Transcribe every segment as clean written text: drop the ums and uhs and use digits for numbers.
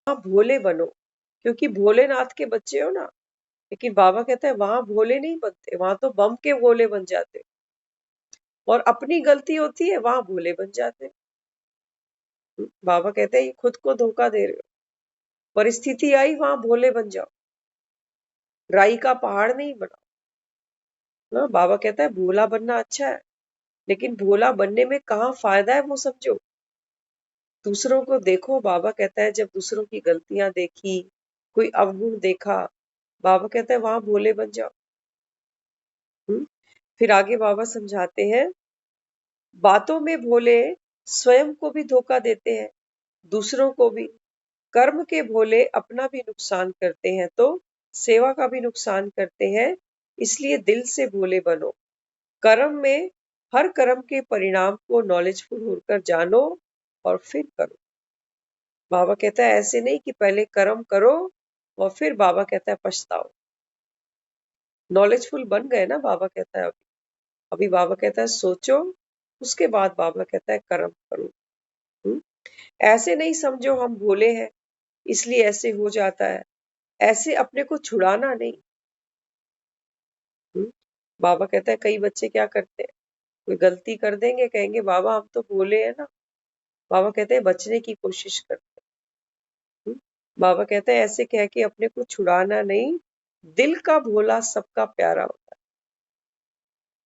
भोले बनो, क्योंकि भोलेनाथ के बच्चे हो ना। लेकिन बाबा कहता है वहां भोले नहीं बनते, वहां तो बम के भोले बन जाते, और अपनी गलती होती है वहां भोले बन जाते। बाबा कहते हैं ये खुद को धोखा दे रहे हो, परिस्थिति आई वहां भोले बन जाओ, राई का पहाड़ नहीं बनाओ ना। बाबा कहता है भोला बनना अच्छा है, लेकिन भोला बनने में कहाँ फायदा है वो समझो। दूसरों को देखो, बाबा कहता है जब दूसरों की गलतियां देखी, कोई अवगुण देखा, बाबा कहता है वहां भोले बन जाओ। फिर आगे बाबा समझाते हैं, बातों में भोले स्वयं को भी धोखा देते हैं, दूसरों को भी। कर्म के भोले अपना भी नुकसान करते हैं तो सेवा का भी नुकसान करते हैं, इसलिए दिल से भोले बनो। कर्म में हर कर्म के परिणाम को नॉलेजफुल होकर जानो और फिर करो। बाबा कहता है ऐसे नहीं कि पहले कर्म करो और फिर बाबा कहता है पछताओ। नॉलेजफुल बन गए ना, बाबा कहता है अभी बाबा कहता है सोचो, उसके बाद बाबा कहता है कर्म करो। हुँ? ऐसे नहीं समझो हम भोले हैं इसलिए ऐसे हो जाता है, ऐसे अपने को छुड़ाना नहीं। हुँ? बाबा कहता है कई बच्चे क्या करते हैं, कोई गलती कर देंगे, कहेंगे बाबा हम तो भोले हैं ना। बाबा कहते हैं बचने की कोशिश करते हैं। बाबा कहते हैं ऐसे कह के अपने को छुड़ाना नहीं, दिल का भोला सबका प्यारा होता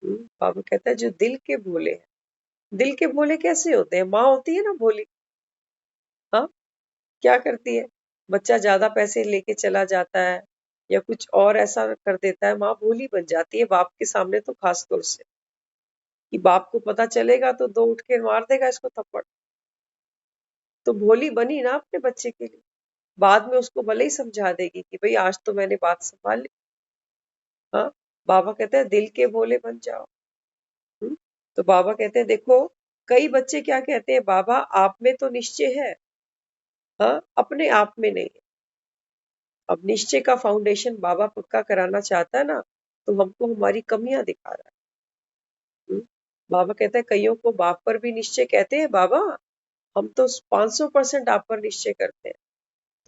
है। बाबा कहता है जो दिल के भोले हैं, दिल के भोले कैसे होते हैं? माँ होती है ना भोली, हाँ, क्या करती है? बच्चा ज्यादा पैसे लेके चला जाता है या कुछ और ऐसा कर देता है, माँ भोली बन जाती है बाप के सामने, तो खास तौर से कि बाप को पता चलेगा तो दो उठ के मार देगा इसको थप्पड़। तो भोली बनी ना अपने बच्चे के लिए, बाद में उसको भले ही समझा देगी कि भाई आज तो मैंने बात संभाल ली। हाँ, बाबा कहते हैं दिल के भोले बन जाओ। तो बाबा कहते हैं देखो, कई बच्चे क्या कहते हैं, बाबा आप में तो निश्चय है, हाँ, अपने आप में नहीं है। अब निश्चय का फाउंडेशन बाबा पक्का कराना चाहता है ना, तो हमको हमारी कमियां दिखा रहा है। बाबा कहता है कईयों को बाप पर भी निश्चय कहते हैं, बाबा हम तो 500% आप पर निश्चय करते हैं।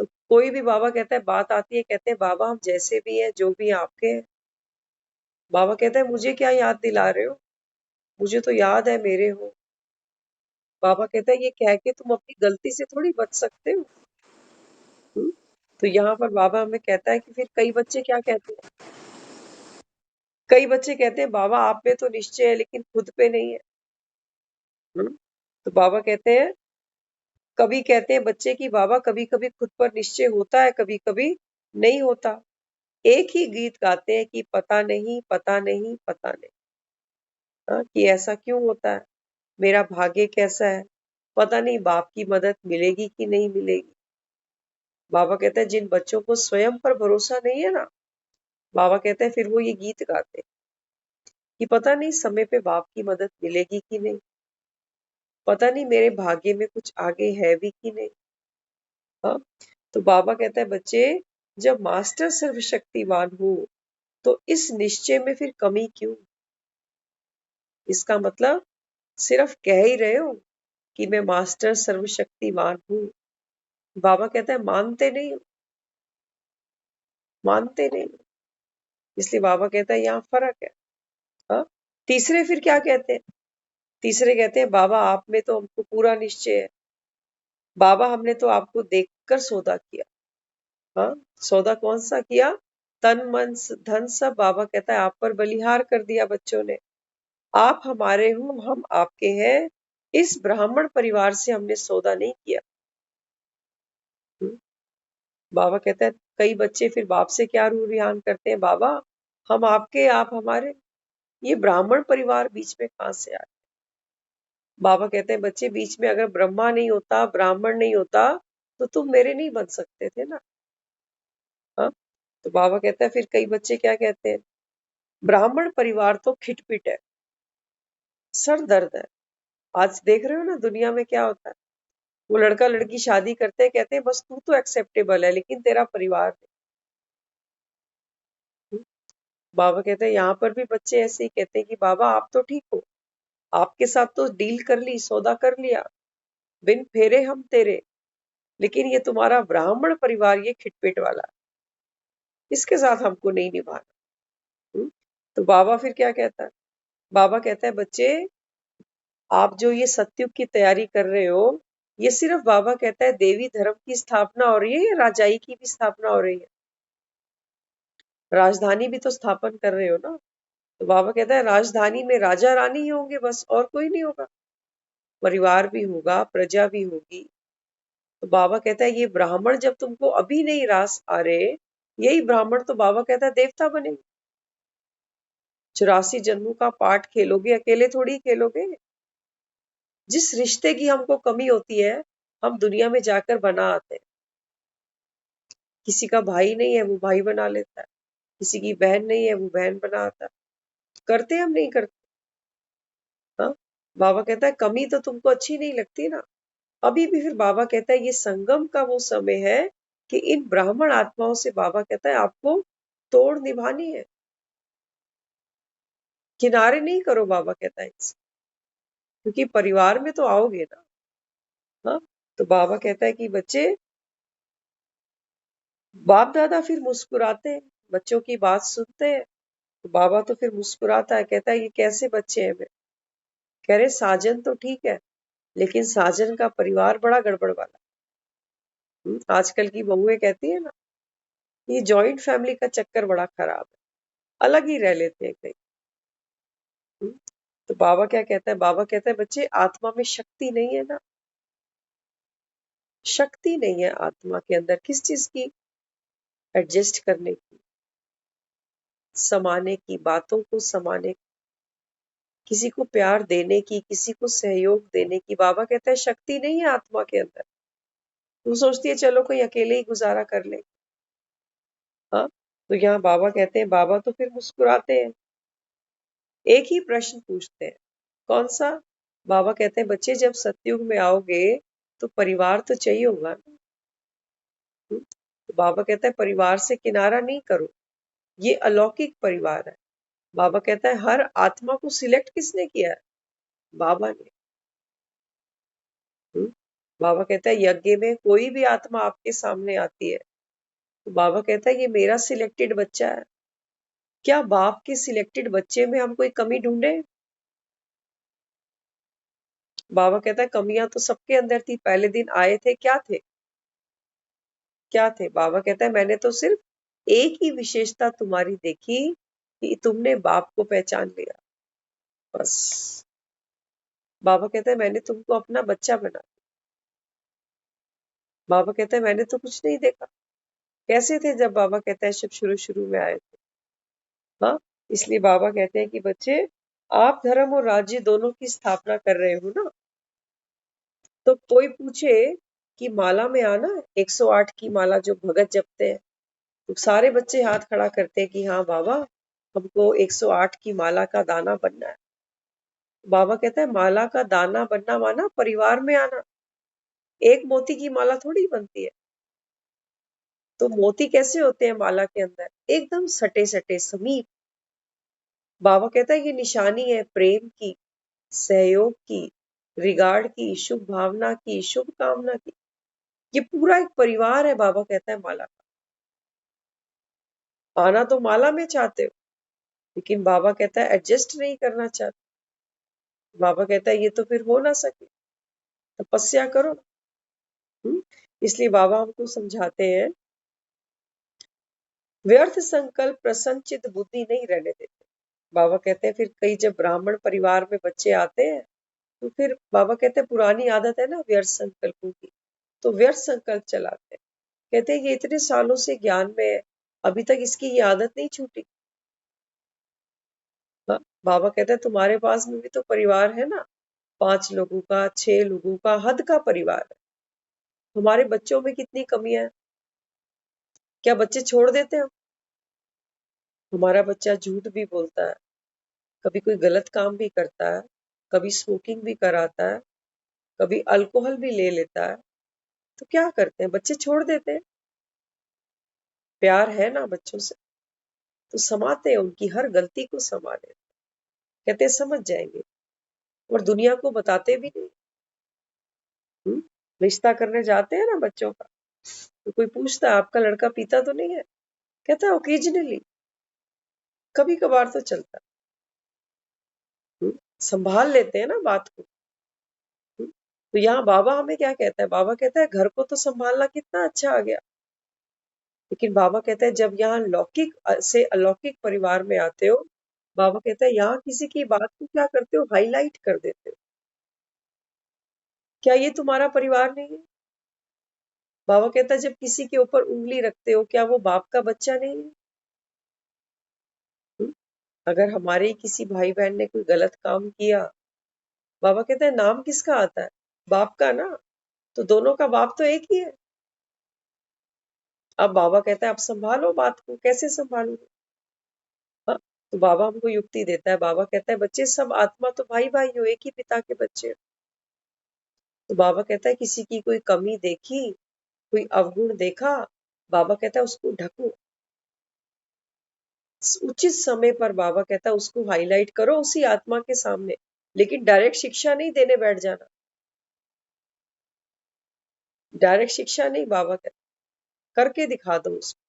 तो कोई भी बाबा कहता है, बात आती है, कहते हैं बाबा हम जैसे भी हैं, जो भी आपके हैं। बाबा कहता है मुझे क्या याद दिला रहे हो, मुझे तो याद है मेरे हो। बाबा कहता है ये कह के तुम अपनी गलती से थोड़ी बच सकते हो। हम्म? तो यहाँ पर बाबा हमें कहता है कि फिर कई बच्चे क्या कहते हैं, कई बच्चे कहते हैं बाबा आप पे तो निश्चय है लेकिन खुद पे नहीं है। हम्म? तो बाबा कहते हैं, कभी कहते हैं बच्चे की बाबा कभी कभी खुद पर निश्चय होता है, कभी कभी नहीं होता। एक ही गीत गाते हैं कि पता नहीं पता नहीं पता नहीं। हाँ, कि ऐसा क्यों होता है, मेरा भाग्य कैसा है, पता नहीं बाप की मदद मिलेगी कि नहीं मिलेगी। बाबा कहते हैं जिन बच्चों को स्वयं पर भरोसा नहीं है ना, बाबा कहते हैं फिर वो ये गीत गाते हैं कि पता नहीं समय पे बाप की मदद मिलेगी कि नहीं, पता नहीं मेरे भाग्य में कुछ आगे है भी कि नहीं। हाँ, तो बाबा कहता है बच्चे, जब मास्टर सर्वशक्तिमान हो तो इस निश्चय में फिर कमी क्यों? इसका मतलब सिर्फ कह ही रहे हो कि मैं मास्टर सर्वशक्तिमान हूँ। बाबा कहता है मानते नहीं हो, मानते नहीं हो। इसलिए बाबा कहता है यहाँ फर्क है। हाँ, तीसरे फिर क्या कहते हैं, तीसरे कहते हैं बाबा आप में तो हमको पूरा निश्चय है, बाबा हमने तो आपको देखकर सौदा किया। हाँ, सौदा कौन सा किया? तन मन धन सब बाबा कहता है आप पर बलिहार कर दिया बच्चों ने। आप हमारे हो, हम आपके हैं, इस ब्राह्मण परिवार से हमने सौदा नहीं किया। हम्म, बाबा कहता है कई बच्चे फिर बाप से क्या रू रिहान करते हैं, बाबा हम आपके आप हमारे, ये ब्राह्मण परिवार बीच में कहां से आया? बाबा कहते हैं बच्चे बीच में अगर ब्रह्मा नहीं होता, ब्राह्मण नहीं होता, तो तुम मेरे नहीं बन सकते थे ना। हाँ, तो बाबा कहता है फिर कई बच्चे क्या कहते हैं, ब्राह्मण परिवार तो खिटपिट है, सर दर्द है। आज देख रहे हो ना दुनिया में क्या होता है, वो लड़का लड़की शादी करते हैं, कहते हैं बस तू तो एक्सेप्टेबल है लेकिन तेरा परिवार नहीं। बाबा कहते हैं यहाँ पर भी बच्चे ऐसे ही कहते हैं कि बाबा आप तो ठीक हो, आपके साथ तो डील कर ली, सौदा कर लिया, बिन फेरे हम तेरे, लेकिन ये तुम्हारा ब्राह्मण परिवार ये खिटपिट वाला है, इसके साथ हमको नहीं निभाना। तो बाबा फिर क्या कहता है? बाबा कहता है बच्चे, आप जो ये सतयुग की तैयारी कर रहे हो, ये सिर्फ बाबा कहता है देवी धर्म की स्थापना हो रही है या राजाई की भी स्थापना हो रही है? राजधानी भी तो स्थापन कर रहे हो ना। तो बाबा कहता है राजधानी में राजा रानी ही होंगे बस, और कोई नहीं होगा। परिवार भी होगा, प्रजा भी होगी। तो बाबा कहता है ये ब्राह्मण जब तुमको अभी नहीं रास आ रहे, यही ब्राह्मण तो बाबा कहता है देवता बनेंगे। 84 जन्मों का पाठ खेलोगे, अकेले थोड़ी खेलोगे। जिस रिश्ते की हमको कमी होती है, हम दुनिया में जाकर बना आते हैं। किसी का भाई नहीं है, वो भाई बना लेता है। किसी की बहन नहीं है, वो बहन बना आता है। करते हम नहीं करते। हाँ, बाबा कहता है कमी तो तुमको अच्छी नहीं लगती ना। अभी भी फिर बाबा कहता है ये संगम का वो समय है कि इन ब्राह्मण आत्माओं से बाबा कहता है आपको तोड़ निभानी है। किनारे नहीं करो, बाबा कहता है इनसे, क्योंकि परिवार में तो आओगे ना। हाँ, तो बाबा कहता है कि बच्चे, बाप दादा फिर मुस्कुराते हैं, बच्चों की बात सुनते हैं। तो बाबा तो फिर मुस्कुराता है, कहता है ये कैसे बच्चे हैं? कह रहे साजन तो ठीक है, लेकिन साजन का परिवार बड़ा गड़बड़ वाला। आजकल की बहुएं कहती है ना, ये जॉइंट फैमिली का चक्कर बड़ा खराब है, अलग ही रह लेते हैं कहीं। हम्म, तो बाबा क्या कहता है? बाबा कहता है बच्चे, आत्मा में शक्ति नहीं है ना। शक्ति नहीं है आत्मा के अंदर किस चीज की? एडजस्ट करने की, समाने की, बातों को समाने की, किसी को प्यार देने की, किसी को सहयोग देने की। बाबा कहता है शक्ति नहीं है आत्मा के अंदर। तू सोचती है चलो कोई अकेले ही गुजारा कर ले। हाँ, तो यहाँ बाबा कहते हैं, बाबा तो फिर मुस्कुराते हैं, एक ही प्रश्न पूछते हैं। कौन सा? बाबा कहते हैं बच्चे, जब सतयुग में आओगे तो परिवार तो चाहिए होगा ना। तो बाबा कहता है परिवार से किनारा नहीं करो, ये अलौकिक परिवार है। बाबा कहता है हर आत्मा को सिलेक्ट किसने किया है? बाबा ने। हम्म, बाबा कहता है यज्ञ में कोई भी आत्मा आपके सामने आती है, तो बाबा कहता है ये मेरा सिलेक्टेड बच्चा है। क्या बाप के सिलेक्टेड बच्चे में हम कोई कमी ढूंढे? बाबा कहता है कमियां तो सबके अंदर थी, पहले दिन आए थे क्या थे? क्या थे? बाबा कहता है मैंने तो सिर्फ एक ही विशेषता तुम्हारी देखी कि तुमने बाप को पहचान लिया, बस। बाबा कहता है मैंने तुमको अपना बच्चा बना। बाबा कहता है मैंने तो कुछ नहीं देखा। कैसे थे जब बाबा कहता है जब शुरू शुरू में आए थे? हाँ, इसलिए बाबा कहते हैं कि बच्चे, आप धर्म और राज्य दोनों की स्थापना कर रहे हो ना। तो कोई पूछे कि माला में आना, 108 की माला जो भगत जपते हैं, तो सारे बच्चे हाथ खड़ा करते हैं कि हाँ बाबा, हमको 108 की माला का दाना बनना है। बाबा कहता है माला का दाना बनना माना परिवार में आना। एक मोती की माला थोड़ी बनती है। तो मोती कैसे होते हैं माला के अंदर? एकदम सटे सटे समीप। बाबा कहता है ये निशानी है प्रेम की, सहयोग की, रिगार्ड की, शुभ भावना की, शुभ कामना की। ये पूरा एक परिवार है, बाबा कहता है माला का। आना तो माला में चाहते हो, लेकिन बाबा कहता है एडजस्ट नहीं करना चाहते। बाबा कहता है ये तो फिर हो ना सके, तपस्या करो। हम्म, इसलिए बाबा हमको समझाते हैं व्यर्थ संकल्प प्रसन्नचित बुद्धि नहीं रहने देते। बाबा कहते हैं फिर कई जब ब्राह्मण परिवार में बच्चे आते हैं, तो फिर बाबा कहते हैं पुरानी आदत है ना व्यर्थ संकल्पों की, तो व्यर्थ संकल्प चलाते हैं। कहते हैं ये इतने सालों से ज्ञान में है, अभी तक इसकी ये आदत नहीं छूटी। हाँ, बाबा कहते हैं तुम्हारे पास में भी तो परिवार है ना, 5 लोगों का, 6 लोगों का, हद का परिवार है। हमारे बच्चों में कितनी कमियां है। क्या बच्चे छोड़ देते हैं? हमारा बच्चा झूठ भी बोलता है, कभी कोई गलत काम भी करता है, कभी स्मोकिंग भी कराता है, कभी अल्कोहल भी ले लेता है। तो क्या करते हैं? बच्चे छोड़ देते हैं। प्यार है ना बच्चों से, तो समाते हैं, उनकी हर गलती को समा लेते हैं। कहते हैं समझ जाएंगे, और दुनिया को बताते भी नहीं। रिश्ता करने जाते हैं ना बच्चों का, तो कोई पूछता है आपका लड़का पीता तो नहीं है, कहता है ओकेजनली, कभी कभार तो चलता। संभाल लेते हैं ना बात को। तो यहाँ बाबा हमें क्या कहता है, बाबा कहता है घर को तो संभालना कितना अच्छा आ गया, लेकिन बाबा कहता है जब यहाँ लौकिक से अलौकिक परिवार में आते हो, बाबा कहता है यहाँ किसी की बात को क्या करते हो, हाईलाइट कर देते हो। क्या ये तुम्हारा परिवार नहीं है? बाबा कहता है जब किसी के ऊपर उंगली रखते हो, क्या वो बाप का बच्चा नहीं है? हम्म? अगर हमारे किसी भाई बहन ने कोई गलत काम किया, बाबा कहता है नाम किसका आता है, बाप का ना। तो दोनों का बाप तो एक ही है। अब बाबा कहता है अब संभालो बात को, कैसे संभालोगे? हाँ, तो बाबा हमको युक्ति देता है, बाबा कहता है बच्चे सब आत्मा तो भाई भाई हो, एक ही पिता के बच्चे हो। तो बाबा कहता है किसी की कोई कमी देखी, कोई अवगुण देखा, बाबा कहता है उसको ढको, उचित समय पर बाबा कहता है उसको हाईलाइट करो उसी आत्मा के सामने, लेकिन डायरेक्ट शिक्षा नहीं देने बैठ जाना। डायरेक्ट शिक्षा नहीं, बाबा कहता करके दिखा दो उसको।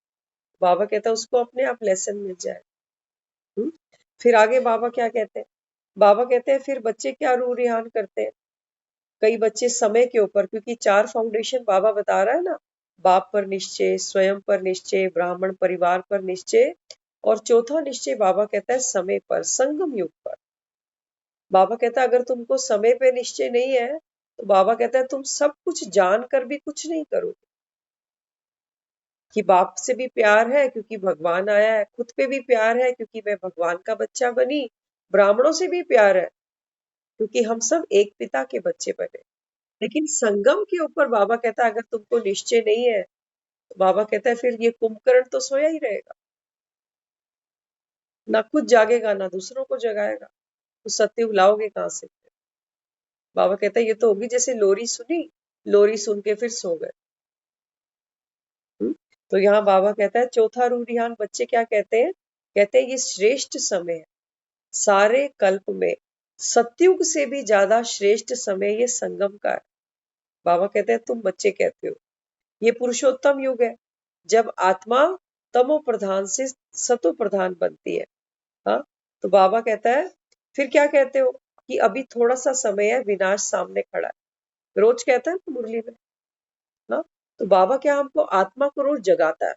बाबा कहता है उसको अपने आप लेसन मिल जाए। हुँ? फिर आगे बाबा क्या कहते हैं, बाबा कहते हैं फिर बच्चे क्या रू रिहान करते हैं, कई बच्चे समय के ऊपर, क्योंकि 4 फाउंडेशन बाबा बता रहा है ना, बाप पर निश्चय, स्वयं पर निश्चय, ब्राह्मण परिवार पर निश्चय, और चौथा निश्चय बाबा कहता है समय पर, संगम युग पर। बाबा कहता है अगर तुमको समय पे निश्चय नहीं है, तो बाबा कहता है तुम सब कुछ जान कर भी कुछ नहीं करोगे। कि बाप से भी प्यार है क्योंकि भगवान आया है, खुद पे भी प्यार है क्योंकि मैं भगवान का बच्चा बनी, ब्राह्मणों से भी प्यार है क्योंकि हम सब एक पिता के बच्चे बने। लेकिन संगम के ऊपर बाबा कहता है अगर तुमको निश्चय नहीं है, तो बाबा कहता है फिर ये कुंभकर्ण तो सोया ही रहेगा, ना खुद जागेगा ना दूसरों को जगाएगा, तो सत्युग लाओगे कहां से? बाबा कहता है ये तो होगी जैसे लोरी सुनी, लोरी सुन के फिर सो गए। तो यहाँ बाबा कहता है चौथा रूढ़ियान बच्चे क्या कहते हैं, कहते हैं ये श्रेष्ठ समय है सारे कल्प में, सतयुग से भी ज्यादा श्रेष्ठ समय ये संगम का है। बाबा कहते हैं तुम बच्चे कहते हो ये पुरुषोत्तम युग है, जब आत्मा तमो प्रधान से सतो प्रधान बनती है। हाँ, तो बाबा कहता है फिर क्या कहते हो कि अभी थोड़ा सा समय है, विनाश सामने खड़ा है, रोज कहता है ना मुरली में। हाँ, तो बाबा क्या हमको आत्मा को रोज जगाता है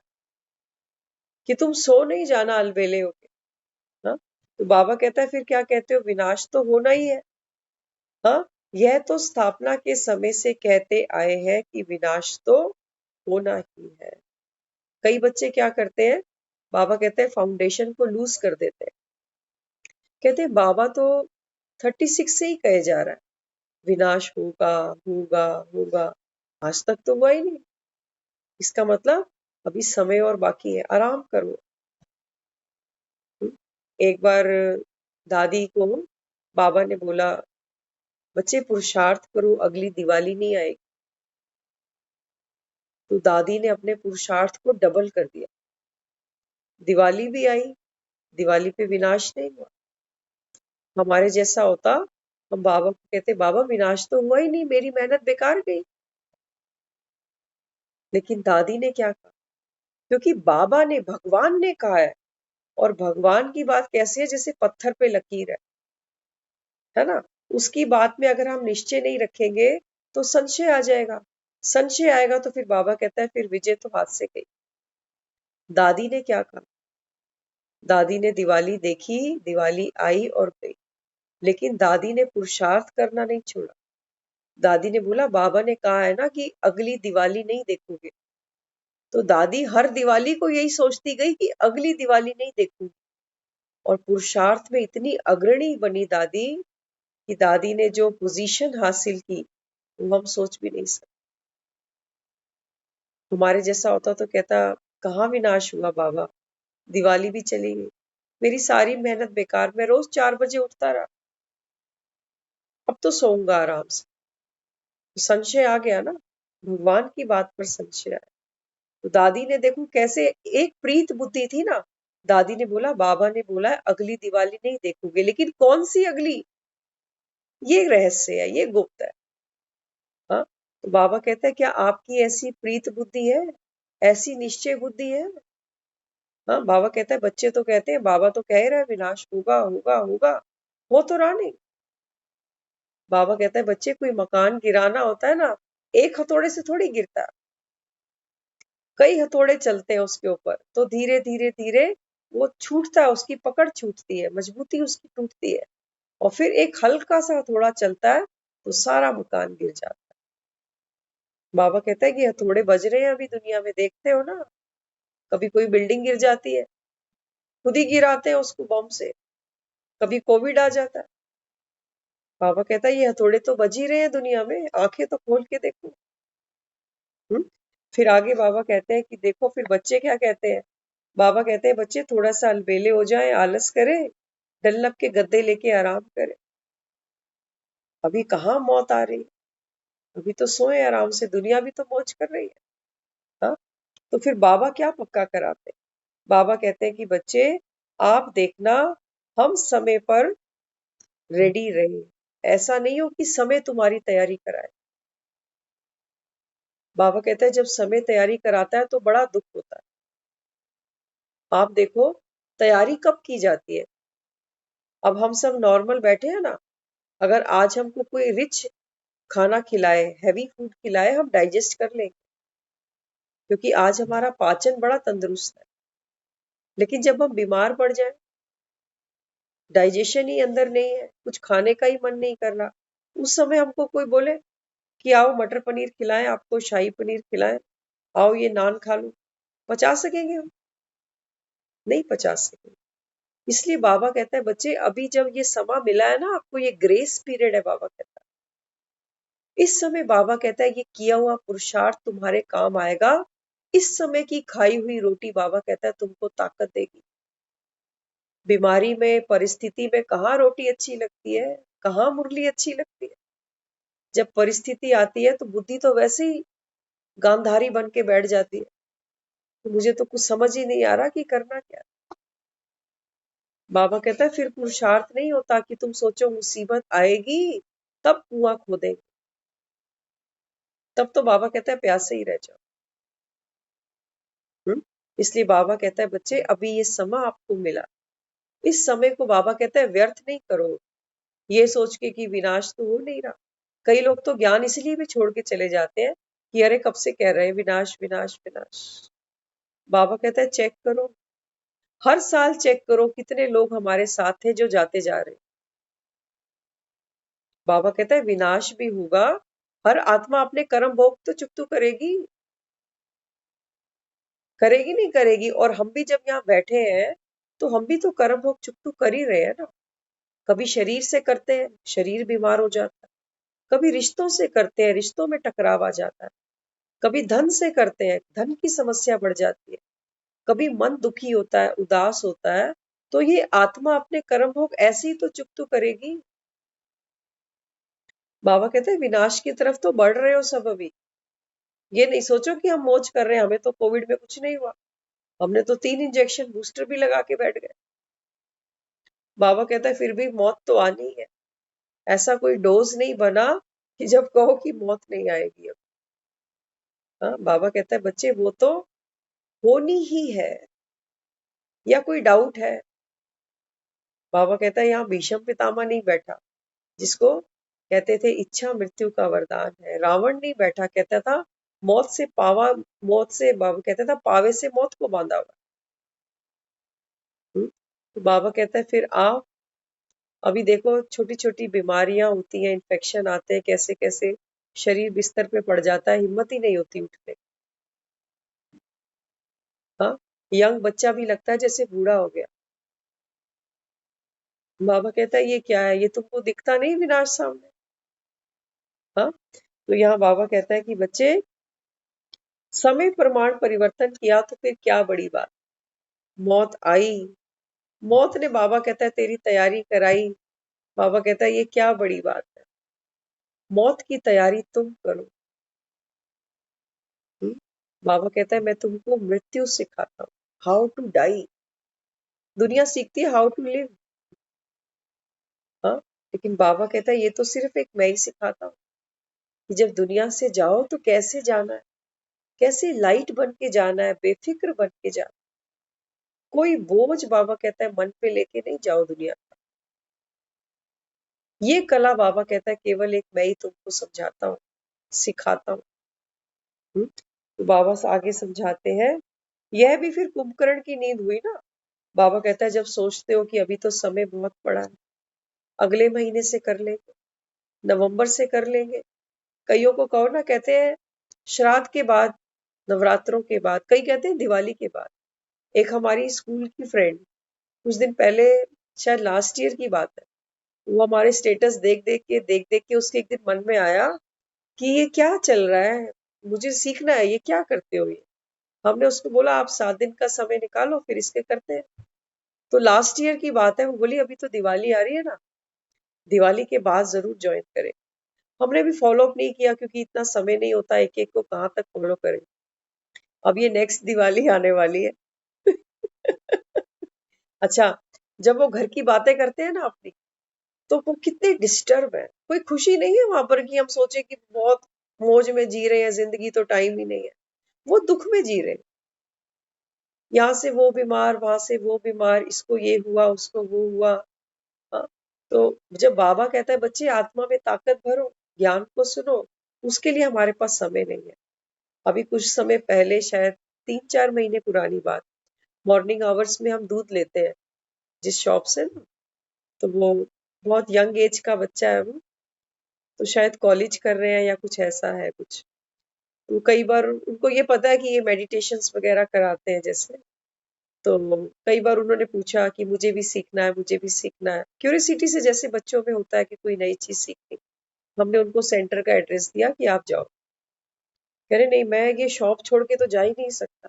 कि तुम सो नहीं जाना अलबेले होके। हाँ, तो बाबा कहता है फिर क्या कहते हो, विनाश तो होना ही है। हाँ, यह तो स्थापना के समय से कहते आए हैं कि विनाश तो होना ही है। कई बच्चे क्या करते हैं, बाबा कहते हैं फाउंडेशन को लूज कर देते हैं, कहते हैं बाबा तो 36 से ही कहे जा रहा है विनाश होगा होगा होगा, आज तक तो हुआ ही नहीं, इसका मतलब अभी समय और बाकी है, आराम करो। एक बार दादी को बाबा ने बोला बच्चे पुरुषार्थ करो अगली दिवाली नहीं आएगी, तो दादी ने अपने पुरुषार्थ को डबल कर दिया, दिवाली भी आई, दिवाली पे विनाश नहीं हुआ। हमारे जैसा होता, हम बाबा को कहते बाबा विनाश तो हुआ ही नहीं, मेरी मेहनत बेकार गई। लेकिन दादी ने क्या कहा, क्योंकि बाबा ने भगवान ने कहा है, और भगवान की बात कैसी है जैसे पत्थर पे लकीर है ना, उसकी बात में अगर हम निश्चय नहीं रखेंगे तो संशय आ जाएगा, संशय आएगा तो फिर बाबा कहता है फिर विजय तो हाथ से गई। दादी ने क्या कहा, दादी ने दिवाली देखी, दिवाली आई और गई, लेकिन दादी ने पुरुषार्थ करना नहीं छोड़ा। दादी ने बोला बाबा ने कहा है ना कि अगली दिवाली नहीं देखोगे, तो दादी हर दिवाली को यही सोचती गई कि अगली दिवाली नहीं देखूंगी, और पुरुषार्थ में इतनी अग्रणी बनी दादी कि दादी ने जो पोजीशन हासिल की वो हम सोच भी नहीं सकते। हमारे जैसा होता तो कहता कहाँ विनाश हुआ बाबा, दिवाली भी चली गई, मेरी सारी मेहनत बेकार, मैं रोज 4 बजे उठता रहा, अब तो सोऊंगा आराम से। तो संशय आ गया ना, भगवान की बात पर संशय आया। तो दादी ने देखो कैसे, एक प्रीत बुद्धि थी ना, दादी ने बोला बाबा ने बोला है अगली दिवाली नहीं देखोगे, लेकिन कौन सी अगली, ये रहस्य है, ये गुप्त है। हाँ, तो बाबा कहता है क्या आपकी ऐसी प्रीत बुद्धि है, ऐसी निश्चय बुद्धि है? हाँ, बाबा कहता है बच्चे तो कहते हैं, बाबा तो कह रहा है विनाश होगा होगा होगा, हो तो रहा नहीं। बाबा कहता है बच्चे कोई मकान गिराना होता है ना, एक हथौड़े से थोड़ी गिरता, कई हथौड़े चलते हैं उसके ऊपर, तो धीरे धीरे धीरे वो छूटता है, उसकी पकड़ छूटती है, मजबूती उसकी टूटती है, और फिर एक हल्का सा हथौड़ा चलता है तो सारा मकान गिर जाता है। बाबा कहता है कि हथौड़े बज रहे हैं अभी दुनिया में, देखते हो ना, कभी कोई बिल्डिंग गिर जाती है, खुद ही गिराते हैं उसको बम से, कभी कोविड आ जाता है। बाबा कहता है ये हथौड़े तो बज ही रहे हैं दुनिया में, आंखें तो खोल के देखो। हम्म। फिर आगे बाबा कहते हैं कि देखो फिर बच्चे क्या कहते हैं। बाबा कहते हैं बच्चे थोड़ा सा अलबेले हो जाए, आलस करे, डल्लब के गद्दे लेके आराम करे, अभी कहाँ मौत आ रही, अभी तो सोए आराम से, दुनिया भी तो मौज कर रही है। हाँ, तो फिर बाबा क्या पक्का कराते हैं। बाबा कहते हैं कि बच्चे आप देखना, हम समय पर रेडी रहे, ऐसा नहीं हो कि समय तुम्हारी तैयारी कराए। बाबा कहते हैं जब समय तैयारी कराता है तो बड़ा दुख होता है। आप देखो तैयारी कब की जाती है। अब हम सब नॉर्मल बैठे हैं ना, अगर आज हमको कोई रिच खाना खिलाए, हैवी फूड खिलाए, हम डाइजेस्ट कर लेंगे, क्योंकि आज हमारा पाचन बड़ा तंदुरुस्त है। लेकिन जब हम बीमार पड़ जाए, डाइजेशन ही अंदर नहीं है, कुछ खाने का ही मन नहीं कर रहा, उस समय हमको कोई बोले कि आओ मटर पनीर खिलाएं, आपको शाही पनीर खिलाएं, आओ ये नान खा लो, पचा सकेंगे हम? नहीं पचा सकेंगे। इसलिए बाबा कहता है बच्चे अभी जब ये समा मिला है ना आपको, ये ग्रेस पीरियड है, बाबा कहता है इस समय, बाबा कहता है ये किया हुआ पुरुषार्थ तुम्हारे काम आएगा। इस समय की खाई हुई रोटी, बाबा कहता है तुमको ताकत देगी। बीमारी में, परिस्थिति में कहाँ रोटी अच्छी लगती है, कहाँ मुरली अच्छी लगती है। जब परिस्थिति आती है तो बुद्धि तो वैसे ही गांधारी बन के बैठ जाती है, तो मुझे तो कुछ समझ ही नहीं आ रहा कि करना क्या। बाबा कहता है फिर पुरुषार्थ नहीं होता कि तुम सोचो मुसीबत आएगी तब कुआं खोदेंगे, तब तो बाबा कहता है प्यासे ही रह जाओ। इसलिए बाबा कहता है बच्चे अभी ये समय आपको मिला, इस समय को बाबा कहता है व्यर्थ नहीं करो, ये सोच के कि विनाश तो हो नहीं रहा। कई लोग तो ज्ञान इसलिए भी छोड़ के चले जाते हैं कि अरे कब से कह रहे हैं विनाश विनाश विनाश। बाबा कहता है चेक करो, हर साल चेक करो कितने लोग हमारे साथ हैं जो जाते जा रहे हैं। बाबा कहता है विनाश भी होगा, हर आत्मा अपने कर्म भोग तो चुकतू करेगी, करेगी नहीं करेगी। और हम भी जब यहाँ बैठे हैं तो हम भी तो कर्म भोग चुकतू कर ही रहे हैं ना। कभी शरीर से करते हैं, शरीर बीमार हो जाता है, कभी रिश्तों से करते हैं, रिश्तों में टकराव आ जाता है, कभी धन से करते हैं, धन की समस्या बढ़ जाती है, कभी मन दुखी होता है, उदास होता है, तो ये आत्मा अपने कर्म भोग ऐसे ही तो चुकतू करेगी। बाबा कहते हैं विनाश की तरफ तो बढ़ रहे हो सब अभी, ये नहीं सोचो कि हम मौज कर रहे हैं, हमें तो कोविड में कुछ नहीं हुआ, हमने तो 3 इंजेक्शन बूस्टर भी लगा के बैठ गए। बाबा कहता है फिर भी मौत तो आनी है, ऐसा कोई डोज नहीं बना कि जब कहो कि मौत नहीं आएगी अब। हाँ, बाबा कहता है बच्चे वो तो होनी ही है, या कोई डाउट है। बाबा कहता है यहाँ भीष्म पितामह नहीं बैठा जिसको कहते थे इच्छा मृत्यु का वरदान है, रावण नहीं बैठा कहता था मौत से पावा, मौत से, बाबा कहता था पावे से मौत को बांधा हुआ। तो बाबा कहता है फिर आओ, अभी देखो छोटी छोटी बीमारियां होती हैं, इन्फेक्शन आते हैं, कैसे कैसे शरीर बिस्तर पे पड़ जाता है, हिम्मत ही नहीं होती उठने। हाँ, यंग बच्चा भी लगता है जैसे बूढ़ा हो गया। बाबा कहता है ये क्या है, ये तुमको दिखता नहीं विनाश सामने। हाँ, तो यहाँ बाबा कहता है कि बच्चे समय प्रमाण परिवर्तन किया तो फिर क्या बड़ी बात, मौत आई, मौत ने बाबा कहता है तेरी तैयारी कराई। बाबा कहता है ये क्या बड़ी बात है, मौत की तैयारी तुम करो। हम्म? बाबा कहता है मैं तुमको मृत्यु सिखाता हूँ, हाउ टू डाई। दुनिया सीखती है हाउ टू लिव। हाँ, लेकिन बाबा कहता है ये तो सिर्फ एक मैं ही सिखाता हूँ। कि जब दुनिया से जाओ तो कैसे जाना है, कैसे लाइट बन के जाना है, बेफिक्र बन के जाना। कोई बोझ बाबा कहता है मन पे लेके नहीं जाओ दुनिया। ये कला बाबा कहता है केवल एक मैं ही तुमको समझाता हूँ, सिखाता हूँ। तो बाबा आगे समझाते हैं, यह भी फिर कुंभकर्ण की नींद हुई ना। बाबा कहता है जब सोचते हो कि अभी तो समय बहुत पड़ा है, अगले महीने से कर लेंगे, नवंबर से कर लेंगे, कईयों को कहो ना, कहते हैं श्राद्ध के बाद, नवरात्रों के बाद, कई कहते हैं दिवाली के बाद। एक हमारी स्कूल की फ्रेंड, कुछ दिन पहले, शायद लास्ट ईयर की बात है, वो हमारे स्टेटस देख देख के उसके एक दिन मन में आया कि ये क्या चल रहा है, मुझे सीखना है, ये क्या करते हो ये। हमने उसको बोला आप 7 दिन का समय निकालो फिर इसके करते हैं। तो लास्ट ईयर की बात है, वो बोली अभी तो दिवाली आ रही है ना, दिवाली के बाद जरूर ज्वाइन करें। हमने भी फॉलो अप नहीं किया क्योंकि इतना समय नहीं होता, एक एक को कहाँ तक फॉलो करें। अब ये नेक्स्ट दिवाली आने वाली है। अच्छा, जब वो घर की बातें करते हैं ना अपनी, तो वो कितने डिस्टर्ब है, कोई खुशी नहीं है वहां पर कि हम सोचे कि बहुत मौज में जी रहे हैं, जिंदगी तो टाइम ही नहीं है। वो दुख में जी रहे हैं, यहाँ से वो बीमार, वहां से वो बीमार, इसको ये हुआ, उसको वो हुआ। हाँ, तो जब बाबा कहता है बच्चे आत्मा में ताकत भरो, ज्ञान को सुनो, उसके लिए हमारे पास समय नहीं है। अभी कुछ समय पहले, शायद 3-4 महीने पुरानी बात, मॉर्निंग आवर्स में हम दूध लेते हैं जिस शॉप से ना, तो वो बहुत यंग एज का बच्चा है वो, तो शायद कॉलेज कर रहे हैं या कुछ ऐसा है कुछ। तो कई बार उनको ये पता है कि ये मेडिटेशंस वगैरह कराते हैं जैसे, तो कई बार उन्होंने पूछा कि मुझे भी सीखना है, मुझे भी सीखना है, क्यूरियोसिटी से जैसे बच्चों में होता है कि कोई नई चीज सीखनी। हमने उनको सेंटर का एड्रेस दिया कि आप जाओ। कह रहे नहीं, मैं ये शॉप छोड़ के तो जा ही नहीं सकता।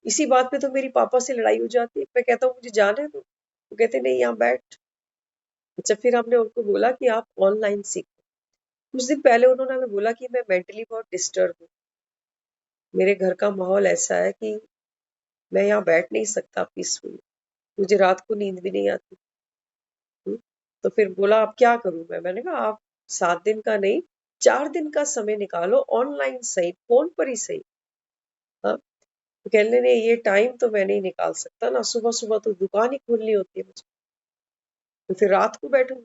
इसी बात पे तो मेरी पापा से लड़ाई हो जाती है, मैं कहता हूँ मुझे जाने दो, वो कहते नहीं यहाँ बैठ। अच्छा, फिर हमने उनको बोला कि आप ऑनलाइन सीखो। कुछ दिन पहले उन्होंने हमें बोला कि मैं मेंटली बहुत डिस्टर्ब हूँ, मेरे घर का माहौल ऐसा है कि मैं यहाँ बैठ नहीं सकता पीसफुली, मुझे रात को नींद भी नहीं आती। हम्म, तो फिर बोला अब क्या करूं मैंने कहा आप 7 दिन का नहीं, 4 दिन का समय निकालो, ऑनलाइन सही, फोन पर ही सही। हाँ, तो कहने नहीं, ये टाइम तो मैं नहीं निकाल सकता ना, सुबह सुबह तो दुकान ही खोलनी होती है मुझे, तो फिर रात को बैठूं।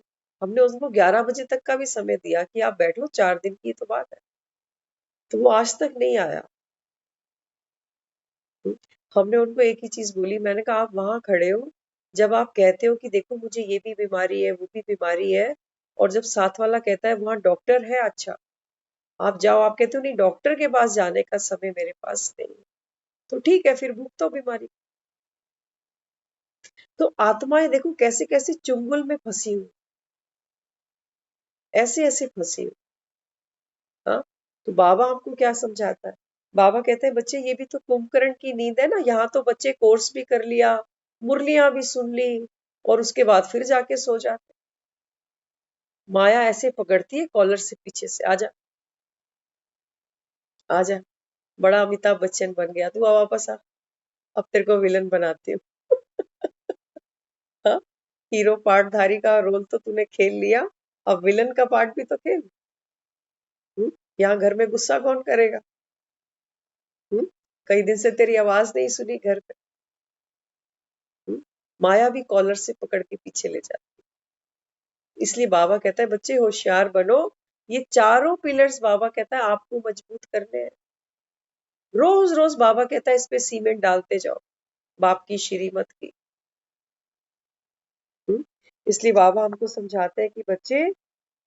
हमने उसको 11 बजे तक का भी समय दिया कि आप बैठो, 4 दिन की तो बात है, तो वो आज तक नहीं आया। हम्म, हमने उनको एक ही चीज बोली, मैंने कहा आप वहां खड़े हो, जब आप कहते हो कि देखो मुझे ये भी बीमारी है, वो भी बीमारी है, और जब साथ वाला कहता है वहां डॉक्टर है, अच्छा आप जाओ, आप कहते हो नहीं डॉक्टर के पास जाने का समय मेरे पास नहीं है, तो ठीक है फिर भुगतो बीमारी। तो आत्माएं देखो कैसे कैसे चुंगल में फंसी हुई, ऐसे ऐसे फंसी हुई। हाँ, तो बाबा हमको क्या समझाता है, बाबा कहते हैं बच्चे ये भी तो कुंभकर्ण की नींद है ना, यहाँ तो बच्चे कोर्स भी कर लिया, मुरलियां भी सुन ली, और उसके बाद फिर जाके सो जाते। माया ऐसे पकड़ती है कॉलर से पीछे से, आजा आजा, बड़ा अमिताभ बच्चन बन गया तू, आ वापस आ, अब तेरे को विलन बनाती हूँ। हाँ, हीरो पार्टधारी का रोल तो तूने खेल लिया, अब विलन का पार्ट भी तो खेल। यहाँ घर में गुस्सा कौन करेगा। हम्म, कई दिन से तेरी आवाज नहीं सुनी घर पे। हम्म, माया भी कॉलर से पकड़ के पीछे ले जाती है। इसलिए बाबा कहता है बच्चे होशियार बनो, ये चारों पिलर्स बाबा कहता है आपको मजबूत करने हैं। रोज रोज बाबा कहता है इस पे सीमेंट डालते जाओ, बाप की श्रीमत की। हम्म, इसलिए बाबा हमको समझाते हैं कि बच्चे,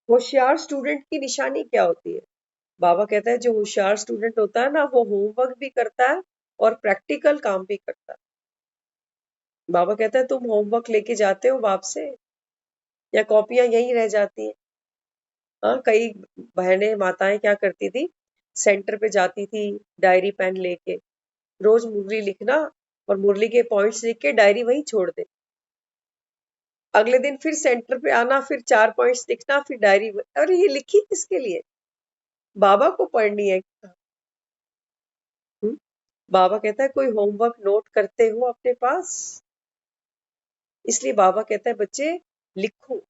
होशियार स्टूडेंट की निशानी क्या होती है। बाबा कहता है जो होशियार स्टूडेंट होता है ना, वो होमवर्क भी करता है और प्रैक्टिकल काम भी करता है। बाबा कहता है तुम होमवर्क लेके जाते हो बाप से, या कॉपियां यहीं रह जाती हैं। हाँ, कई बहनें माताएं क्या करती थी, सेंटर पे जाती थी डायरी पेन लेके, रोज मुरली लिखना, और मुरली के पॉइंट्स लिख के डायरी वहीं छोड़ दे। अगले दिन फिर सेंटर पे आना, फिर 4 पॉइंट्स लिखना, फिर डायरी, अरे ये लिखी किसके लिए, बाबा को पढ़नी है। हम्म, बाबा कहता है कोई होमवर्क नोट करते हो अपने पास। इसलिए बाबा कहता है बच्चे लिखो,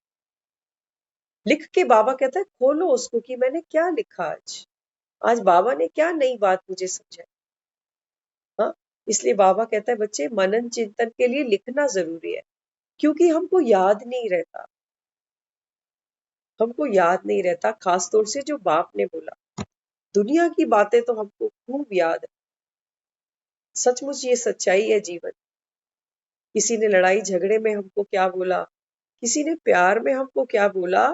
लिख के बाबा कहता है खोलो उसको कि मैंने क्या लिखा आज, आज बाबा ने क्या नई बात मुझे समझाई। हाँ, इसलिए बाबा कहता है बच्चे मनन चिंतन के लिए लिखना जरूरी है, क्योंकि हमको याद नहीं रहता, हमको याद नहीं रहता, खास तौर से जो बाप ने बोला। दुनिया की बातें तो हमको खूब याद है, सचमुच ये सच्चाई है जीवन। किसी ने लड़ाई झगड़े में हमको क्या बोला, किसी ने प्यार में हमको क्या बोला,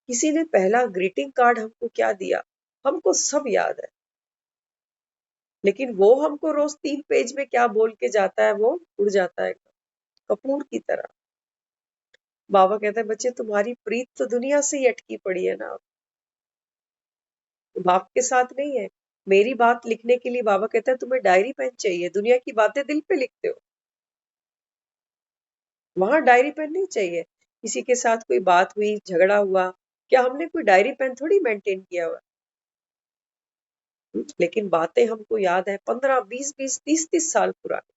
किसी ने पहला ग्रीटिंग कार्ड हमको क्या दिया, हमको सब याद है। लेकिन वो हमको रोज 3 पेज में क्या बोल के जाता है, वो उड़ जाता है कपूर की तरह। बाबा कहता है बच्चे तुम्हारी प्रीत तो दुनिया से ही अटकी पड़ी है ना, बाप के साथ नहीं है। मेरी बात लिखने के लिए बाबा कहता है तुम्हें डायरी पेन चाहिए, दुनिया की बातें दिल पे लिखते हो, वहां डायरी पेन नहीं चाहिए। किसी के साथ कोई बात हुई, झगड़ा हुआ, क्या हमने कोई डायरी पेन थोड़ी मेंटेन किया हुआ। लेकिन बातें हमको याद है 15, 20, 20, 30, 30 साल पुरानी।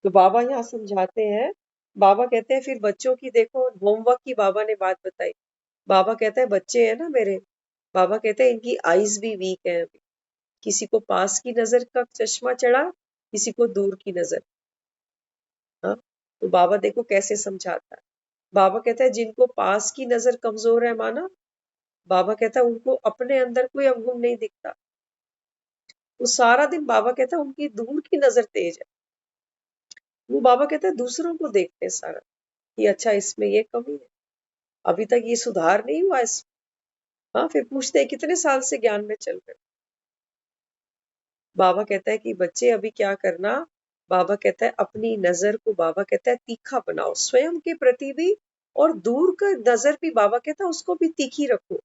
तो बाबा यहाँ समझाते हैं, बाबा कहते हैं फिर बच्चों की देखो होमवर्क की बाबा ने बात बताई। बाबा कहता है बच्चे है ना मेरे, बाबा कहते हैं इनकी आईज भी वीक है अभी, किसी को पास की नजर का चश्मा चढ़ा, किसी को दूर की नजर। हाँ, तो बाबा देखो कैसे समझाता है। बाबा कहता है जिनको पास की नजर कमजोर है माना, बाबा कहता है उनको अपने अंदर कोई अवगुण नहीं दिखता। वो सारा दिन बाबा कहता है उनकी दूर की नजर तेज है, वो बाबा कहता है दूसरों को देखते हैं सारा कि अच्छा इसमें ये कमी है, अभी तक ये सुधार नहीं हुआ इसमें। हाँ, फिर पूछते हैं कितने साल से ज्ञान में चल रहे हो? बाबा कहता है कि बच्चे अभी क्या करना, बाबा कहता है अपनी नजर को बाबा कहता है तीखा बनाओ स्वयं के प्रति भी, और दूर का नजर भी बाबा कहता है उसको भी तीखी रखो।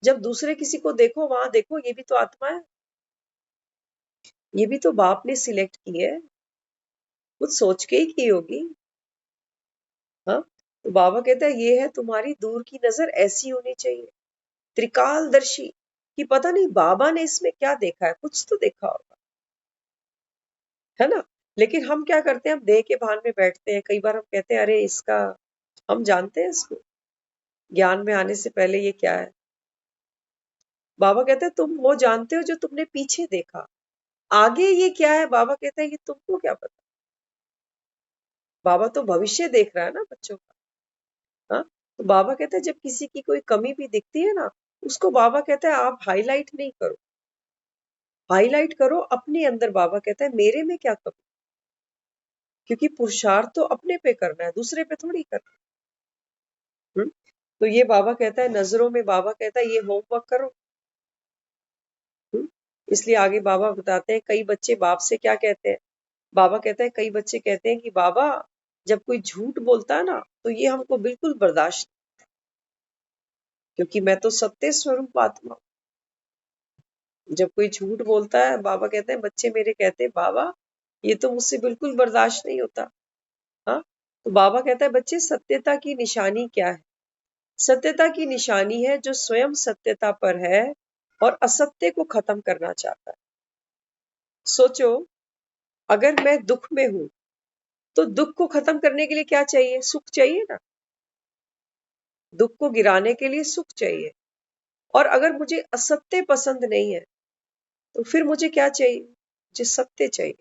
जब दूसरे किसी को देखो वहां देखो ये भी तो आत्मा है, ये भी तो बाप ने सिलेक्ट की है, कुछ सोच के ही की होगी। हाँ, तो बाबा कहता है ये है तुम्हारी दूर की नजर ऐसी होनी चाहिए, त्रिकालदर्शी, कि पता नहीं बाबा ने इसमें क्या देखा है, कुछ तो देखा होगा, है ना। लेकिन हम क्या करते हैं, हम देह के भान में बैठते हैं, कई बार हम कहते हैं अरे इसका, हम जानते हैं इसको, ज्ञान में आने से पहले ये क्या है। बाबा कहते हैं तुम वो जानते हो जो तुमने पीछे देखा, आगे ये क्या है बाबा कहते हैं ये तुमको क्या पता। बाबा तो भविष्य देख रहा है ना बच्चों का। हाँ, तो बाबा कहते हैं जब किसी की कोई कमी भी दिखती है ना, उसको बाबा कहता है आप हाईलाइट नहीं करो, हाईलाइट करो अपने अंदर, बाबा कहता है मेरे में क्या कमी, क्योंकि पुरुषार्थ तो अपने पे करना है, दूसरे पे थोड़ी करना है। तो ये बाबा कहता है नजरों में, बाबा कहता है ये होमवर्क करो। इसलिए आगे बाबा बताते हैं कई बच्चे बाप से क्या कहते हैं, बाबा कहता है कई बच्चे कहते हैं कि बाबा जब कोई झूठ बोलता है ना तो ये हमको बिल्कुल बर्दाश्त, क्योंकि मैं तो सत्य स्वरूप आत्मा हूं। जब कोई झूठ बोलता है बाबा कहते हैं बच्चे मेरे कहते हैं बाबा ये तो मुझसे बिल्कुल बर्दाश्त नहीं होता। हाँ, तो बाबा कहता है बच्चे सत्यता की निशानी क्या है, सत्यता की निशानी है जो स्वयं सत्यता पर है और असत्य को खत्म करना चाहता है। सोचो, अगर मैं दुख में हूं तो दुख को खत्म करने के लिए क्या चाहिए, सुख चाहिए ना, दुख को गिराने के लिए सुख चाहिए। और अगर मुझे असत्य पसंद नहीं है तो फिर मुझे क्या चाहिए, मुझे सत्य चाहिए।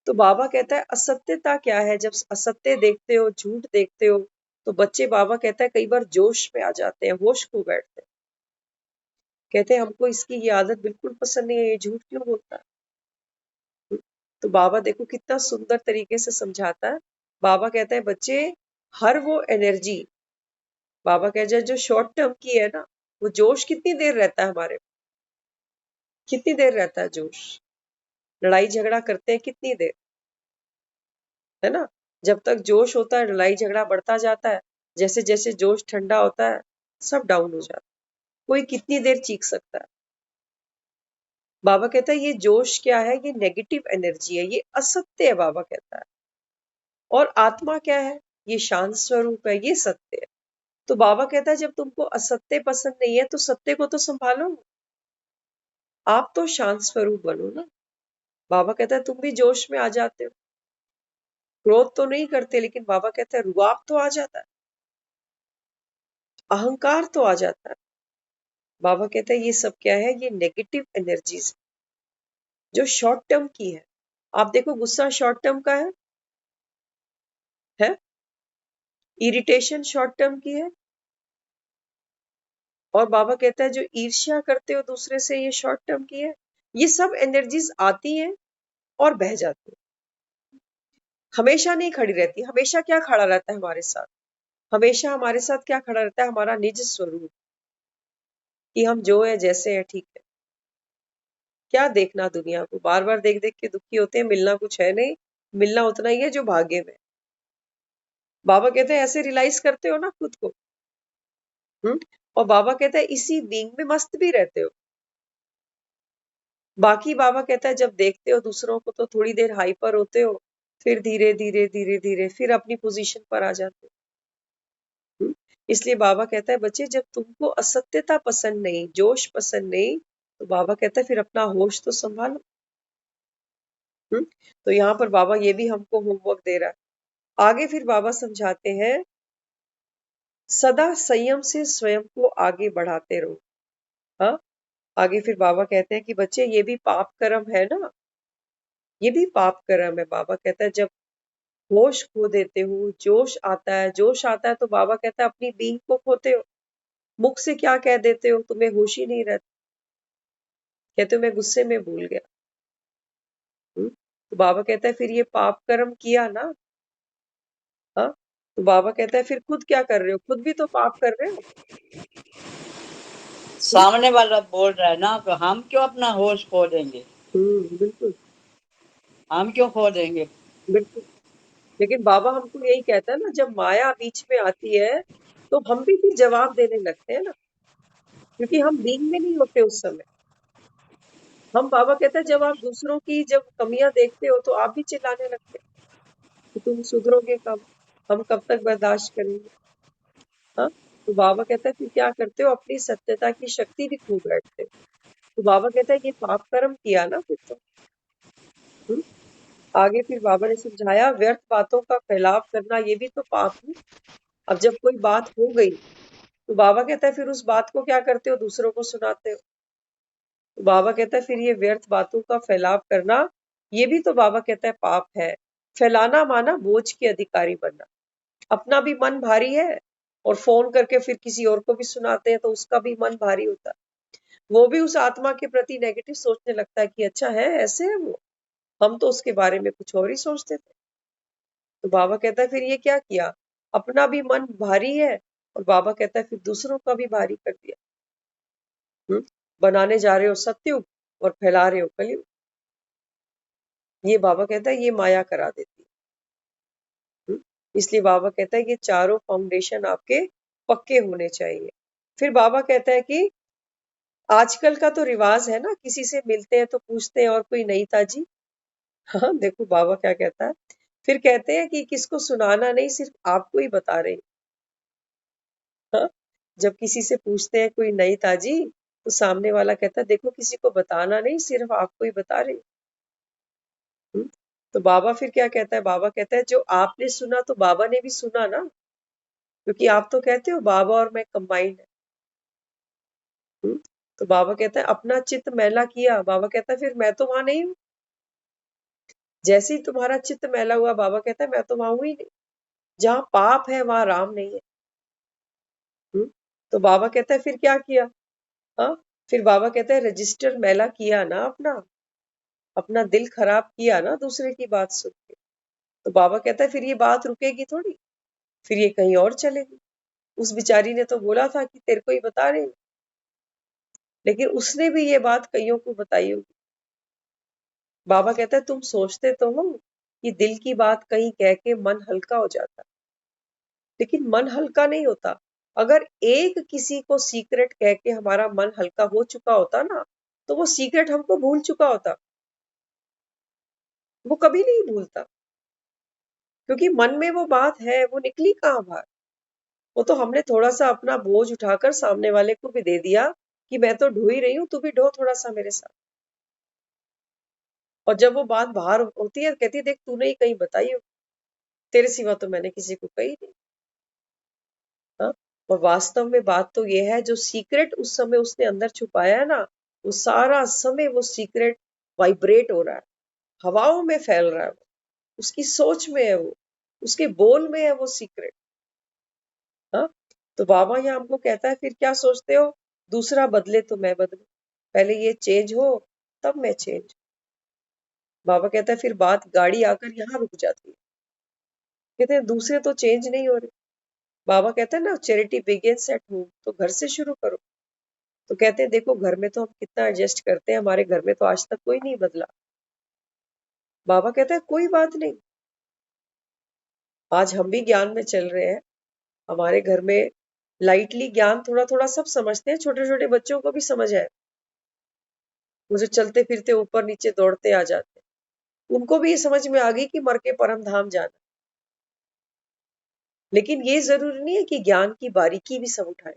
तो बाबा कहता है असत्यता क्या है, जब असत्य देखते हो, झूठ देखते हो, तो बच्चे बाबा कहता है कई बार जोश में आ जाते हैं, होश खो बैठते हैं, कहते हैं हमको इसकी ये आदत बिल्कुल पसंद नहीं है, ये झूठ क्यों बोलता है। तो बाबा देखो कितना सुंदर तरीके से समझाता है। बाबा कहता है बच्चे हर वो एनर्जी, बाबा कहता है जो शॉर्ट टर्म की है ना, वो जोश कितनी देर रहता है हमारे, कितनी देर रहता है जोश, लड़ाई झगड़ा करते हैं कितनी देर, है ना। जब तक जोश होता है लड़ाई झगड़ा बढ़ता जाता है, जैसे जैसे जोश ठंडा होता है सब डाउन हो जाता है, कोई कितनी देर चीख सकता है। बाबा कहता है ये जोश क्या है, ये नेगेटिव एनर्जी है, ये असत्य है, बाबा कहता है। और आत्मा क्या है, ये शांत स्वरूप है, ये सत्य है। तो बाबा कहता है जब तुमको असत्य पसंद नहीं है तो सत्य को तो संभालो, आप तो शांत स्वरूप बनो ना। बाबा कहता है तुम भी जोश में आ जाते हो, क्रोध तो नहीं करते, लेकिन बाबा कहता है रुआब तो आ जाता है। अहंकार तो आ जाता है। बाबा कहता है ये सब क्या है, ये नेगेटिव एनर्जीज जो शॉर्ट टर्म की है। आप देखो गुस्सा शॉर्ट टर्म का है? इरिटेशन शॉर्ट टर्म की है। और बाबा कहता है जो ईर्ष्या करते हो दूसरे से, ये शॉर्ट टर्म की है। ये सब एनर्जीज आती हैं और बह जाती है, हमेशा नहीं खड़ी रहती। हमेशा क्या खड़ा रहता है हमारे साथ? हमेशा हमारे साथ क्या खड़ा रहता है? हमारा निज स्वरूप, कि हम जो है जैसे हैं ठीक है। क्या देखना दुनिया को, बार बार देख देख के दुखी होते हैं। मिलना कुछ है नहीं, मिलना उतना ही है जो भाग्य में। बाबा कहते हैं ऐसे रियलाइज करते हो ना खुद को। और बाबा कहता है इसी बीइंग में मस्त भी रहते हो। बाकी बाबा कहता है जब देखते हो दूसरों को तो थोड़ी देर हाइपर होते हो, फिर धीरे धीरे धीरे धीरे फिर अपनी पोजीशन पर आ जाते हो। इसलिए बाबा कहता है बच्चे, जब तुमको असत्यता पसंद नहीं, जोश पसंद नहीं, तो बाबा कहता है फिर अपना होश तो संभालो। तो यहाँ पर बाबा ये भी हमको होमवर्क दे रहा है। आगे फिर बाबा समझाते हैं, सदा संयम से स्वयं को आगे बढ़ाते रहो। हाँ, आगे फिर बाबा कहते हैं कि बच्चे ये भी पाप कर्म है ना, ये भी पाप कर्म है। बाबा कहता है जब होश खो देते हो, जोश आता है, जोश आता है तो बाबा कहता है अपनी बीइंग को खोते हो। मुख से क्या कह देते हो, तुम्हें होश ही नहीं रहता। कहते हो मैं गुस्से में भूल गया। तो बाबा कहता है फिर ये पाप कर्म किया ना। हाँ, तो बाबा कहता है फिर खुद क्या कर रहे हो, खुद भी तो पाप कर रहे हो। सामने वाला बोल रहा है ना, तो हम क्यों अपना होश खो देंगे? बिल्कुल हम क्यों खो देंगे? बिल्कुल। लेकिन बाबा हमको यही कहता है ना, जब माया बीच में आती है तो हम भी फिर जवाब देने लगते हैं ना, क्योंकि हम बीइंग में नहीं होते उस समय। हम, बाबा कहता है जब आप दूसरों की जब कमियां देखते हो तो आप भी चिल्लाने लगते हैं कि तुम सुधरोगे कब, हम कब तक बर्दाश्त करेंगे। हाँ, तो बाबा कहता है फिर क्या करते हो, अपनी सत्यता की शक्ति भी खो बैठते हो। तो बाबा कहता है ये पाप कर्म किया ना फिर तो। हम्म? आगे फिर बाबा ने समझाया, व्यर्थ बातों का फैलाव करना ये भी तो पाप है। अब जब कोई बात हो गई तो बाबा कहता है फिर उस बात को क्या करते हो, दूसरों को सुनाते हो। तो बाबा कहता है फिर ये व्यर्थ बातों का फैलाव करना, ये भी तो बाबा कहता है पाप है। फैलाना माना बोझ के अधिकारी बनना। अपना भी मन भारी है और फोन करके फिर किसी और को भी सुनाते हैं तो उसका भी मन भारी होता है। वो भी उस आत्मा के प्रति नेगेटिव सोचने लगता है कि अच्छा है, ऐसे है वो, हम तो उसके बारे में कुछ और ही सोचते थे। तो बाबा कहता है फिर ये क्या किया, अपना भी मन भारी है और बाबा कहता है फिर दूसरों का भी भारी कर दिया। बनाने जा रहे हो सत्युग और फैला रहे हो कलयुग। ये बाबा कहता है ये माया करा देती है। इसलिए बाबा कहता है ये चारों फाउंडेशन आपके पक्के होने चाहिए। फिर बाबा कहता है कि आजकल का तो रिवाज है ना, किसी से मिलते हैं तो पूछते हैं और कोई नहीं ताजी। हाँ, देखो बाबा क्या कहता है, फिर कहते हैं कि किसको सुनाना नहीं, सिर्फ आपको ही बता रहे हैं। हाँ? जब किसी से पूछते हैं कोई नई ताजी, तो सामने वाला कहता है देखो किसी को बताना नहीं, सिर्फ आपको ही बता रहे हैं। तो बाबा फिर क्या कहता है, बाबा कहता है जो आपने सुना तो बाबा ने भी सुना ना, क्योंकि आप तो कहते हो बाबा और मैं कंबाइंड है। तो बाबा कहता है अपना चित्त मैला किया, बाबा कहता है फिर मैं तो वहां नहीं हूँ। जैसे ही तुम्हारा चित्त मैला हुआ, बाबा कहता है मैं तो वहां हूं ही नहीं। जहां पाप है वहां राम नहीं है। तो बाबा कहता है फिर क्या किया। हाँ, फिर बाबा कहता है रजिस्टर मैला किया ना अपना, अपना दिल खराब किया ना दूसरे की बात सुन के। तो बाबा कहता है फिर ये बात रुकेगी थोड़ी, फिर ये कहीं और चलेगी। उस बेचारी ने तो बोला था कि तेरे को ही बता रहे हैं, लेकिन उसने भी ये बात कईयों को बताई होगी। बाबा कहता है तुम सोचते तो हो कि दिल की बात कहीं कह के मन हल्का हो जाता, लेकिन मन हल्का नहीं होता। अगर एक किसी को सीक्रेट कह के हमारा मन हल्का हो चुका होता ना, तो वो सीक्रेट हमको भूल चुका होता। वो कभी नहीं भूलता, क्योंकि मन में वो बात है, वो निकली कहाँ बाहर। वो तो हमने थोड़ा सा अपना बोझ उठाकर सामने वाले को भी दे दिया कि मैं तो ढो ही रही हूँ, तू भी ढो थोड़ा सा मेरे साथ। और जब वो बात बाहर होती है, कहती है देख तूने ही कहीं बताई हो, तेरे सिवा तो मैंने किसी को कही नहीं। हाँ? और वास्तव में बात तो ये है, जो सीक्रेट उस समय उसने अंदर छुपाया है ना, वो सारा समय वो सीक्रेट वाइब्रेट हो रहा है, हवाओं में फैल रहा है, उसकी सोच में है, वो उसके बोल में है वो सीक्रेट। हाँ, तो बाबा यहाँ हमको कहता है, फिर क्या सोचते हो, दूसरा बदले तो मैं बदलू, पहले ये चेंज हो तब मैं चेंज। बाबा कहता है फिर बात गाड़ी आकर यहाँ रुक जाती है, कहते हैं दूसरे तो चेंज नहीं हो रहे। बाबा कहते हैं ना, चैरिटी बिगिंस एट होम, तो घर से शुरू करो। तो कहते हैं देखो घर में तो हम कितना एडजस्ट करते हैं, हमारे घर में तो आज तक कोई नहीं बदला। बाबा कहता है कोई बात नहीं, आज हम भी ज्ञान में चल रहे हैं, हमारे घर में लाइटली ज्ञान थोड़ा थोड़ा सब समझते हैं, छोटे छोटे बच्चों को भी समझ है, मुझे चलते फिरते ऊपर नीचे दौड़ते आ जाते हैं, उनको भी ये समझ में आ गई कि मर के परम धाम जाना। लेकिन ये जरूरी नहीं है कि ज्ञान की बारीकी भी सब उठाए।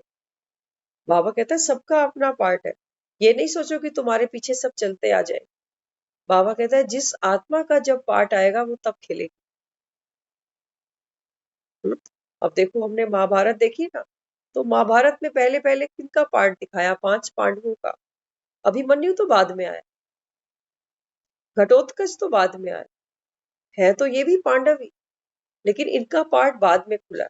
बाबा कहता है सबका अपना पार्ट है, ये नहीं सोचो कि तुम्हारे पीछे सब चलते आ जाए। बाबा कहता है जिस आत्मा का जब पार्ट आएगा वो तब खिलेगी। अब देखो हमने महाभारत देखी ना, तो महाभारत में पहले पहले किनका पार्ट दिखाया, 5 पांडवों का। अभिमन्यु तो बाद में आया, घटोत्कच तो बाद में आया, है तो ये भी पांडव ही, लेकिन इनका पार्ट बाद में खुला।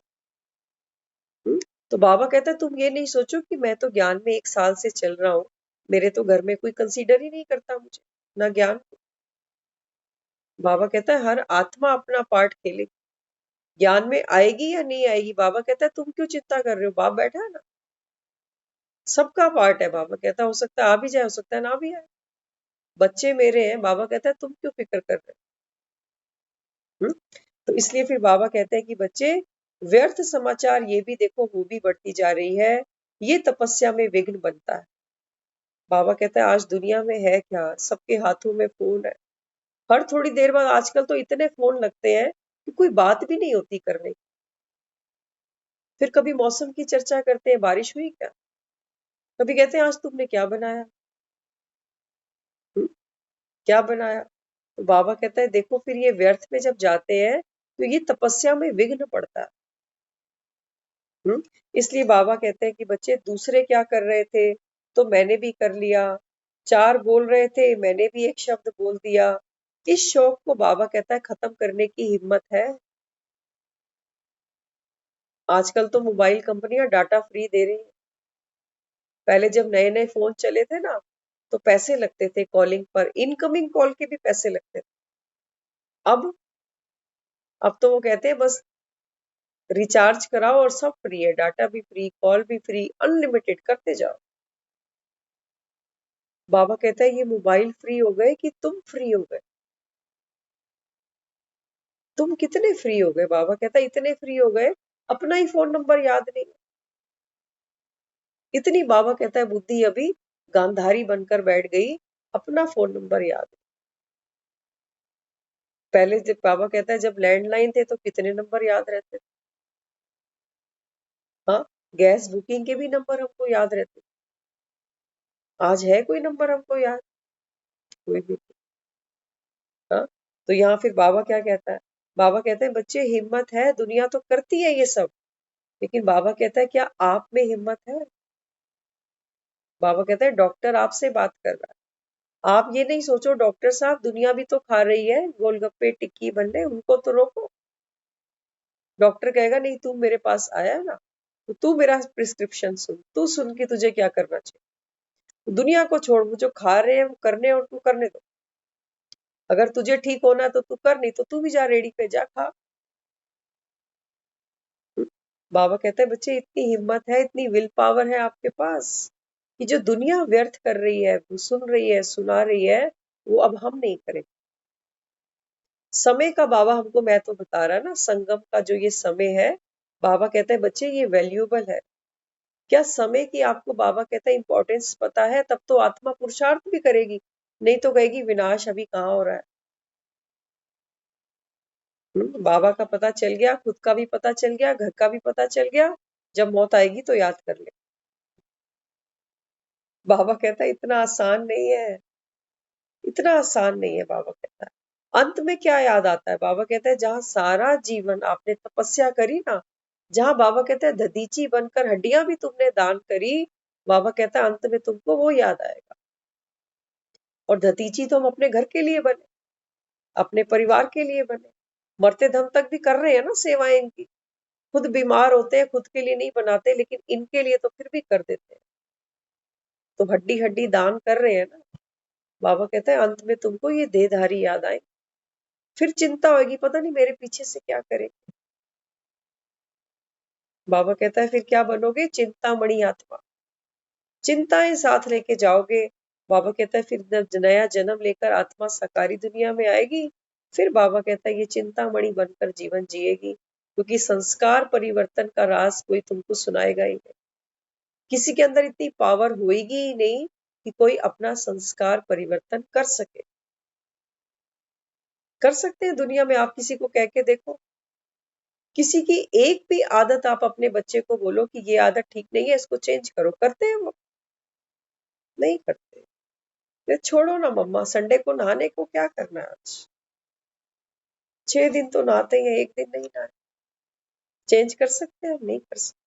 तो बाबा कहता है तुम ये नहीं सोचो कि मैं तो ज्ञान में 1 साल से चल रहा हूँ, मेरे तो घर में कोई कंसीडर ही नहीं करता मुझे, ना ज्ञान को। बाबा कहता है हर आत्मा अपना पार्ट खेलेगी, ज्ञान में आएगी या नहीं आएगी। बाबा कहता है तुम क्यों चिंता कर रहे हो, बाप बैठा है ना, सबका पार्ट है। बाबा कहता है हो सकता है आ भी जाए, हो सकता है ना भी आए, बच्चे मेरे हैं। बाबा कहता है तुम क्यों फिक्र कर रहे हो। तो इसलिए फिर बाबा कहते हैं कि बच्चे, व्यर्थ समाचार ये भी देखो, वो भी बढ़ती जा रही है, ये तपस्या में विघ्न बनता है। बाबा कहता है आज दुनिया में है क्या, सबके हाथों में फोन है, हर थोड़ी देर बाद आजकल तो इतने फोन लगते हैं कि कोई बात भी नहीं होती करने की। फिर कभी मौसम की चर्चा करते हैं, बारिश हुई क्या, कभी कहते हैं आज तुमने क्या बनाया। हम्म, क्या बनाया। तो बाबा कहता है देखो फिर ये व्यर्थ में जब जाते हैं तो ये तपस्या में विघ्न पड़ता है। इसलिए बाबा कहते हैं कि बच्चे दूसरे क्या कर रहे थे तो मैंने भी कर लिया, 4 बोल रहे थे मैंने भी एक शब्द बोल दिया। इस शौक को बाबा कहता है खत्म करने की हिम्मत है। आजकल तो मोबाइल कंपनियां डाटा फ्री दे रही हैं, पहले जब नए नए फोन चले थे ना तो पैसे लगते थे कॉलिंग पर, इनकमिंग कॉल के भी पैसे लगते थे। अब अब तो वो कहते हैं बस रिचार्ज कराओ और सब फ्री है, डाटा भी फ्री, कॉल भी फ्री, अनलिमिटेड करते जाओ। बाबा कहता है ये मोबाइल फ्री हो गए कि तुम फ्री हो गए, तुम कितने फ्री हो गए। बाबा कहता है इतने फ्री हो गए अपना ही फोन नंबर याद नहीं। इतनी बाबा कहता है बुद्धि अभी गांधारी बनकर बैठ गई, अपना फोन नंबर याद नहीं। पहले जब बाबा कहता है जब लैंडलाइन थे तो कितने नंबर याद रहते थे। हाँ, गैस बुकिंग के भी नंबर हमको याद रहते थे। आज है कोई नंबर हमको याद, कोई भी। हाँ, तो यहाँ फिर बाबा क्या कहता है, बाबा कहते हैं बच्चे हिम्मत है, दुनिया तो करती है ये सब, लेकिन बाबा कहता है क्या आप में हिम्मत है। बाबा कहता है डॉक्टर आपसे बात कर रहा है, आप ये नहीं सोचो डॉक्टर साहब दुनिया भी तो खा रही है गोलगप्पे टिक्की बन्ने, उनको तो रोको। डॉक्टर कहेगा नहीं तू मेरे पास आया है ना, तो तू मेरा प्रिस्क्रिप्शन सुन, तू सुन के तुझे क्या करना चाहिए। दुनिया को छोड़, वो जो खा रहे हैं वो करने, और तू करने दो। अगर तुझे ठीक होना है तो तू कर, नहीं तो तू भी जा रेडी पे जा खा। बाबा कहते हैं बच्चे इतनी हिम्मत है, इतनी विल पावर है आपके पास कि जो दुनिया व्यर्थ कर रही है, वो सुन रही है, सुना रही है, वो अब हम नहीं करें। समय का बाबा हमको मैं तो बता रहा ना, संगम का जो ये समय है, बाबा कहता है बच्चे ये वैल्यूएबल है। क्या समय की आपको बाबा कहता है इंपॉर्टेंस पता है, तब तो आत्मा पुरुषार्थ भी करेगी, नहीं तो कहेगी विनाश अभी कहाँ हो रहा है। बाबा का पता चल गया, खुद का भी पता चल गया, घर का भी पता चल गया, जब मौत आएगी तो याद कर ले। बाबा कहता है इतना आसान नहीं है, इतना आसान नहीं है। बाबा कहता है अंत में क्या याद आता है, बाबा कहता है जहां सारा जीवन आपने तपस्या करी ना, जहां बाबा कहता है दधीची बनकर हड्डियां भी तुमने दान करी, बाबा कहता है अंत में तुमको वो याद आएगा। और दधीची तो हम अपने घर के लिए बने, अपने परिवार के लिए बने, मरते दम तक भी कर रहे हैं ना सेवाएं इनकी। खुद बीमार होते हैं, खुद के लिए नहीं बनाते, लेकिन इनके लिए तो फिर भी कर देते हैं। तो हड्डी हड्डी दान कर रहे हैं ना। बाबा कहता है अंत में तुमको ये देहधारी याद आए, फिर चिंता होगी पता नहीं मेरे पीछे से क्या करे। बाबा कहता है फिर क्या बनोगे, चिंतामणि आत्मा, चिंताएं साथ लेके जाओगे। बाबा कहता है फिर जब नया जन्म लेकर आत्मा साकारी दुनिया में आएगी, फिर बाबा कहता है ये चिंतामणि बनकर जीवन जिएगी, क्योंकि संस्कार परिवर्तन का राज कोई तुमको सुनाएगा ही नहीं। किसी के अंदर इतनी पावर होएगी ही नहीं कि कोई अपना संस्कार परिवर्तन कर सके। कर सकते हैं दुनिया में, आप किसी को कह के देखो, किसी की एक भी आदत आप अपने बच्चे को बोलो कि ये आदत ठीक नहीं है, इसको चेंज करो, करते हैं वो? नहीं करते। ये छोड़ो ना मम्मा, संडे को नहाने को क्या करना है आज, 6 दिन तो नहाते हैं, एक दिन नहीं नहाए। चेंज कर सकते हैं? नहीं कर सकते।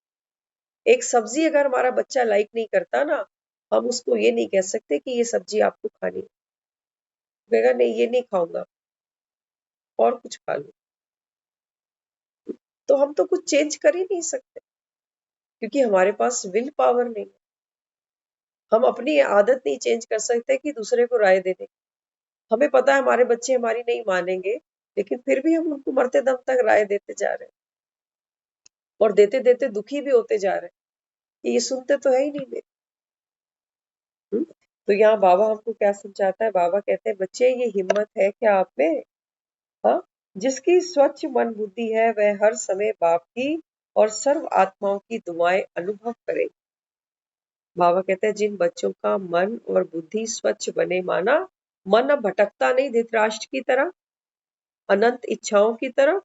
एक सब्जी अगर हमारा बच्चा लाइक नहीं करता ना, हम उसको ये नहीं कह सकते कि ये सब्जी आपको खानी है, कहेगा नहीं ये नहीं खाऊंगा, और कुछ खा लो। तो हम तो कुछ चेंज कर ही नहीं सकते, क्योंकि हमारे पास विल पावर नहीं है। हम अपनी आदत नहीं चेंज कर सकते कि दूसरे को राय देने। हमें पता है हमारे बच्चे हमारी नहीं मानेंगे, लेकिन फिर भी हम उनको मरते दम तक राय देते जा रहे हैं, और देते देते दुखी भी होते जा रहे हैं कि ये सुनते तो है ही नहीं मेरे। तो यहाँ बाबा हमको क्या समझाता है, बाबा कहते हैं बच्चे ये हिम्मत है क्या आप में, हाँ, जिसकी स्वच्छ मन बुद्धि है वह हर समय बाप की और सर्व आत्माओं की दुआएं अनुभव करे। बाबा कहते हैं जिन बच्चों का मन और बुद्धि स्वच्छ बने, माना मन अब भटकता नहीं धृतराष्ट्र की तरह, अनंत इच्छाओं की तरह।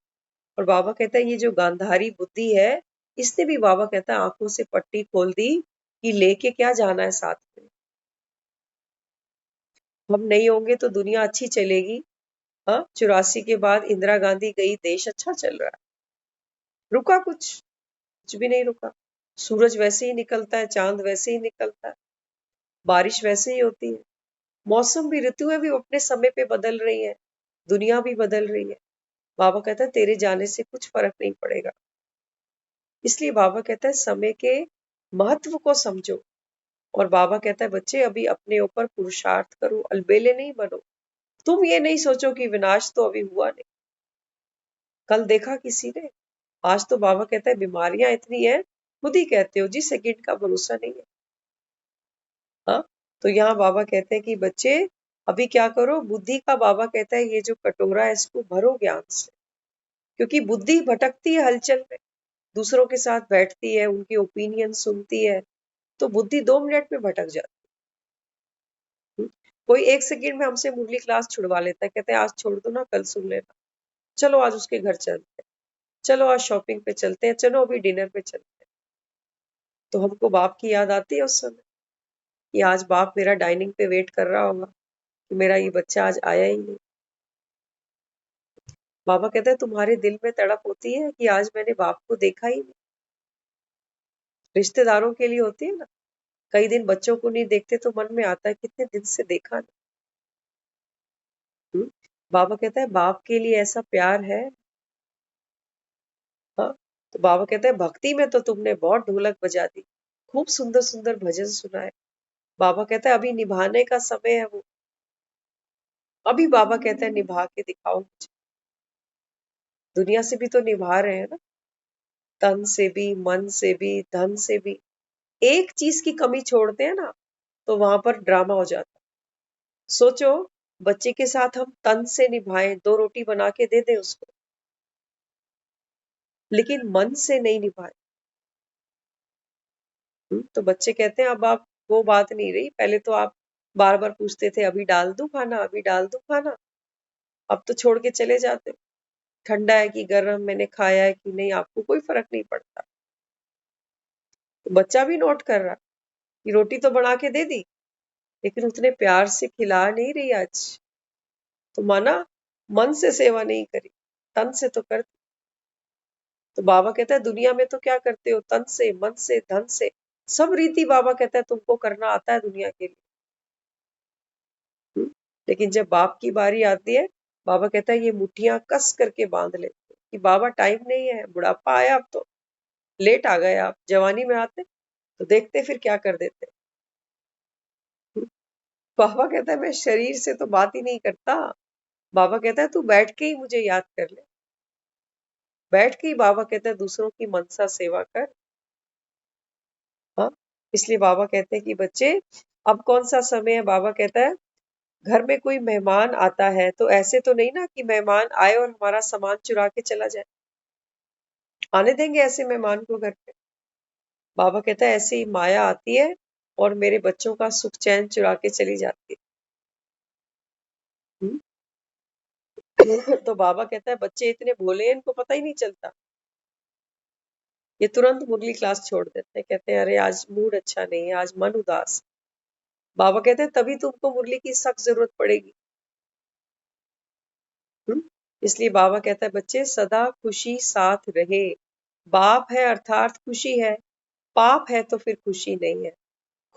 और बाबा कहता है ये जो गांधारी बुद्धि है, इसने भी बाबा कहता है आंखों से पट्टी खोल दी कि लेके क्या जाना है साथ में। हम नहीं होंगे तो दुनिया अच्छी चलेगी। हाँ, 84 के बाद इंदिरा गांधी गई, देश अच्छा चल रहा है, रुका कुछ भी नहीं रुका। सूरज वैसे ही निकलता है, चांद वैसे ही निकलता है, बारिश वैसे ही होती है, मौसम भी, ऋतुएं भी अपने समय पे बदल रही है, दुनिया भी बदल रही है। बाबा कहता है तेरे जाने से कुछ फर्क नहीं पड़ेगा। इसलिए बाबा कहता है समय के महत्व को समझो। और बाबा कहता है बच्चे अभी अपने ऊपर पुरुषार्थ करो, अलबेले नहीं बनो। तुम ये नहीं सोचो कि विनाश तो अभी हुआ नहीं, कल देखा किसी ने, आज तो बाबा कहता है बीमारियां इतनी है, खुद ही कहते हो जी सेकंड का भरोसा नहीं है। हाँ, तो यहाँ बाबा कहते हैं कि बच्चे अभी क्या करो, बुद्धि का बाबा कहता है ये जो कटोरा है इसको भरो ज्ञान से, क्योंकि बुद्धि भटकती है हलचल में, दूसरों के साथ बैठती है, उनके ओपिनियन सुनती है, तो बुद्धि 2 मिनट में भटक जाती है। कोई 1 सेकंड में हमसे मुरली क्लास छुड़वा लेता है, कहते हैं आज छोड़ दो ना, कल सुन लेना, चलो आज उसके घर चलते हैं, चलो आज शॉपिंग पे चलते हैं, चलो अभी डिनर पे चलते हैं। तो हमको बाप की याद आती है उस समय कि आज बाप मेरा डाइनिंग पे वेट कर रहा होगा कि मेरा ये बच्चा आज आया ही नहीं। बाबा कहता है तुम्हारे दिल में तड़प होती है कि आज मैंने बाप को देखा ही नहीं। रिश्तेदारों के लिए होती है ना, कई दिन बच्चों को नहीं देखते तो मन में आता है कितने दिन से देखा नहीं। बाबा कहता है बाप के लिए ऐसा प्यार है। हाँ, तो बाबा कहते हैं भक्ति में तो तुमने बहुत ढोलक बजा दी, खूब सुंदर सुंदर भजन सुनाए। बाबा कहता है अभी निभाने का समय है वो, अभी बाबा कहता है निभा के दिखाओ मुझे। दुनिया से भी तो निभा रहे हैं ना, तन से भी, मन से भी, धन से भी। एक चीज की कमी छोड़ते हैं ना, तो वहां पर ड्रामा हो जाता है। सोचो, बच्चे के साथ हम तन से निभाएं, 2 रोटी बना के दे दें उसको, लेकिन मन से नहीं निभाए। तो बच्चे कहते हैं अब आप, वो बात नहीं रही, पहले तो आप बार बार पूछते थे अभी डाल दूं खाना, अभी डाल दूं खाना, अब तो छोड़ के चले जाते हो। ठंडा है कि गर्म, मैंने खाया है कि नहीं, आपको कोई फर्क नहीं पड़ता। तो बच्चा भी नोट कर रहा कि रोटी तो बना के दे दी, लेकिन उतने प्यार से खिला नहीं रही आज। तो माना मन से सेवा नहीं करी, तन से तो कर दी। तो बाबा कहता है दुनिया में तो क्या करते हो, तन से, मन से, धन से, सब रीति बाबा कहता है तुमको करना आता है दुनिया के लिए। लेकिन जब बाप की बारी आती है, बाबा कहता है ये मुट्ठियां कस करके बांध लेते कि बाबा टाइम नहीं है, बुढ़ापा आया, अब तो लेट आ गए, आप जवानी में आते तो देखते फिर क्या कर देते। बाबा कहता है मैं शरीर से तो बात ही नहीं करता। बाबा कहता है तू बैठ के ही मुझे याद कर ले, बैठ के ही बाबा कहता है दूसरों की मनसा सेवा कर। हाँ, इसलिए बाबा कहते हैं कि बच्चे अब कौन सा समय है। बाबा कहता है घर में कोई मेहमान आता है तो ऐसे तो नहीं ना कि मेहमान आए और हमारा सामान चुरा के चला जाए, आने देंगे ऐसे मेहमान को घर पे। बाबा कहता है ऐसे ही माया आती है और मेरे बच्चों का सुख चैन चुरा के चली जाती है। तो बाबा कहता है बच्चे इतने भोले हैं, इनको पता ही नहीं चलता, ये तुरंत मुरली क्लास छोड़ देते हैं, कहते हैं अरे आज मूड अच्छा नहीं है, आज मन उदास। बाबा कहते हैं तभी तुमको मुरली की सख्त जरूरत पड़ेगी। इसलिए बाबा कहता है बच्चे सदा खुशी साथ रहे। बाप है अर्थात खुशी है, पाप है तो फिर खुशी नहीं है।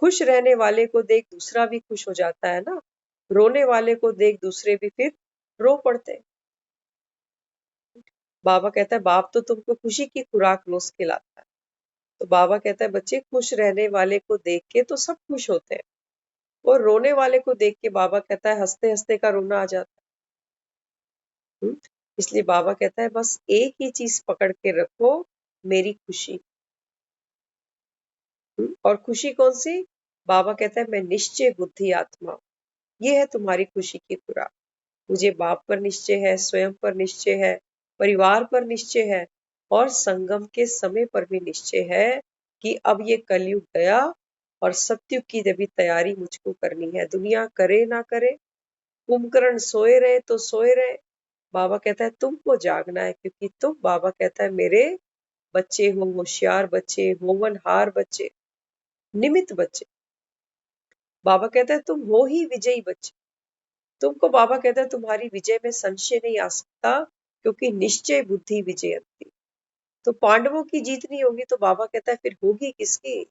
खुश रहने वाले को देख दूसरा भी खुश हो जाता है ना, रोने वाले को देख दूसरे भी फिर रो पड़ते हैं। बाबा कहता है बाप तो तुमको खुशी की खुराक रोज खिलाता है। तो बाबा कहता है बच्चे खुश रहने वाले को देख के तो सब खुश होते हैं, और रोने वाले को देख के बाबा कहता है हंसते हंसते का रोना आ जाता है। इसलिए बाबा कहता है बस एक ही चीज पकड़ के रखो, मेरी खुशी। और खुशी कौन सी? बाबा कहता है मैं निश्चय बुद्धि आत्मा, ये है तुम्हारी खुशी की खुराक। मुझे बाप पर निश्चय है, स्वयं पर निश्चय है, परिवार पर निश्चय है, और संगम के समय पर भी निश्चय है कि अब ये कलयुग गया और सत्युग की भी तैयारी मुझको करनी है। दुनिया करे ना करे, कुंभकर्ण सोए रहे तो सोए रहे, बाबा कहता है तुमको जागना है, क्योंकि तुम, बाबा कहता है मेरे बच्चे हो, होशियार बच्चे, होनहार बच्चे, निमित बच्चे। बाबा कहता है तुम हो ही विजयी बच्चे। तुमको बाबा कहता है तुम्हारी विजय में संशय नहीं आ सकता, क्योंकि निश्चय बुद्धि विजयंती। तो पांडवों की जीत नहीं होगी तो बाबा कहता है फिर होगी किसकी?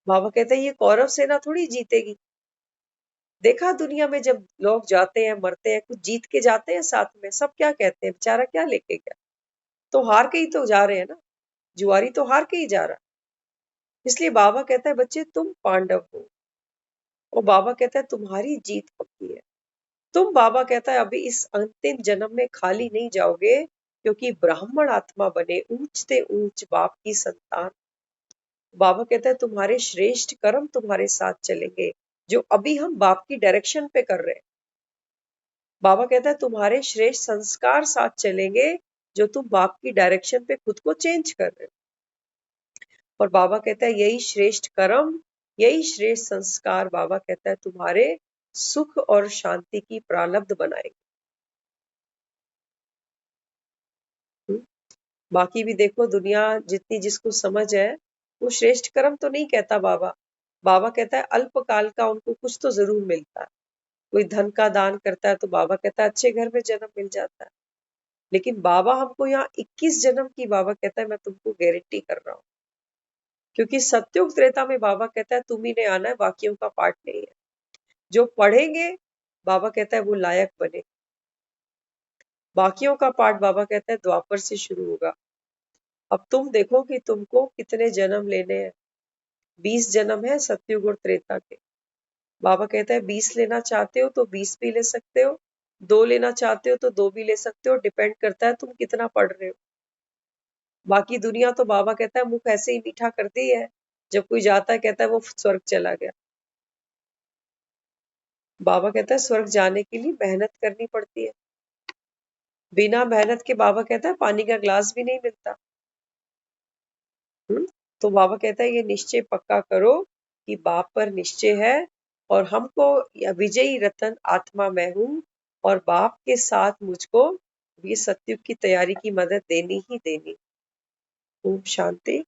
बाबा कहता है ये कौरव सेना थोड़ी जीतेगी। देखा दुनिया में जब लोग जाते हैं, मरते हैं, कुछ जीत के जाते हैं साथ में, सब क्या कहते हैं बेचारा क्या लेके गया, तो हार के ही तो जा रहे हैं ना, जुआरी तो हार के ही जा रहा है। इसलिए बाबा कहता है बच्चे तुम पांडव हो, और बाबा कहता है तुम्हारी जीत पक्की है। तुम, बाबा कहता है अभी इस अंतिम जन्म में खाली नहीं जाओगे, क्योंकि ब्राह्मण आत्मा बने, ऊंच से ऊंच बाप की संतान। बाबा कहता है तुम्हारे श्रेष्ठ कर्म तुम्हारे साथ चलेंगे, जो अभी हम बाप की डायरेक्शन पे कर रहे हैं। बाबा कहता है तुम्हारे श्रेष्ठ संस्कार साथ चलेंगे, जो तुम बाप की डायरेक्शन पे खुद को चेंज कर रहे हो। और बाबा कहता है यही श्रेष्ठ कर्म, यही श्रेष्ठ संस्कार, बाबा कहता है तुम्हारे सुख और शांति की प्रारब्ध बनाएंगे। बाकी भी देखो दुनिया जितनी जिसको समझ है, वो श्रेष्ठ कर्म तो नहीं कहता बाबा। बाबा कहता है अल्पकाल का उनको कुछ तो जरूर मिलता है। कोई धन का दान करता है तो बाबा कहता है अच्छे घर में जन्म मिल जाता है। लेकिन बाबा हमको यहाँ 21 जन्म की, बाबा कहता है मैं तुमको गारंटी कर रहा हूँ, क्योंकि सत्युग त्रेता में बाबा कहता है तुम ही ने आना है, बाकियों का पार्ट नहीं है। जो पढ़ेंगे बाबा कहता है वो लायक बने, बाकियों का पार्ट बाबा कहता है द्वापर से शुरू होगा। अब तुम देखो कि तुमको कितने जन्म लेने हैं। 20 जन्म है सतयुग और त्रेता के। बाबा कहता है 20 लेना चाहते हो तो 20 भी ले सकते हो, 2 लेना चाहते हो तो 2 भी ले सकते हो, डिपेंड करता है तुम कितना पढ़ रहे हो। बाकी दुनिया तो बाबा कहता है मुख ऐसे ही मीठा करती है, जब कोई जाता है कहता है वो स्वर्ग चला गया। बाबा कहता है स्वर्ग जाने के लिए मेहनत करनी पड़ती है, बिना मेहनत के बाबा कहता है पानी का ग्लास भी नहीं मिलता। तो बाबा कहता है ये निश्चय पक्का करो कि बाप पर निश्चय है, और हमको विजयी रतन आत्मा मैं हूँ, और बाप के साथ मुझको ये सत्युग की तैयारी की मदद देनी ही देनी। ओम शांति।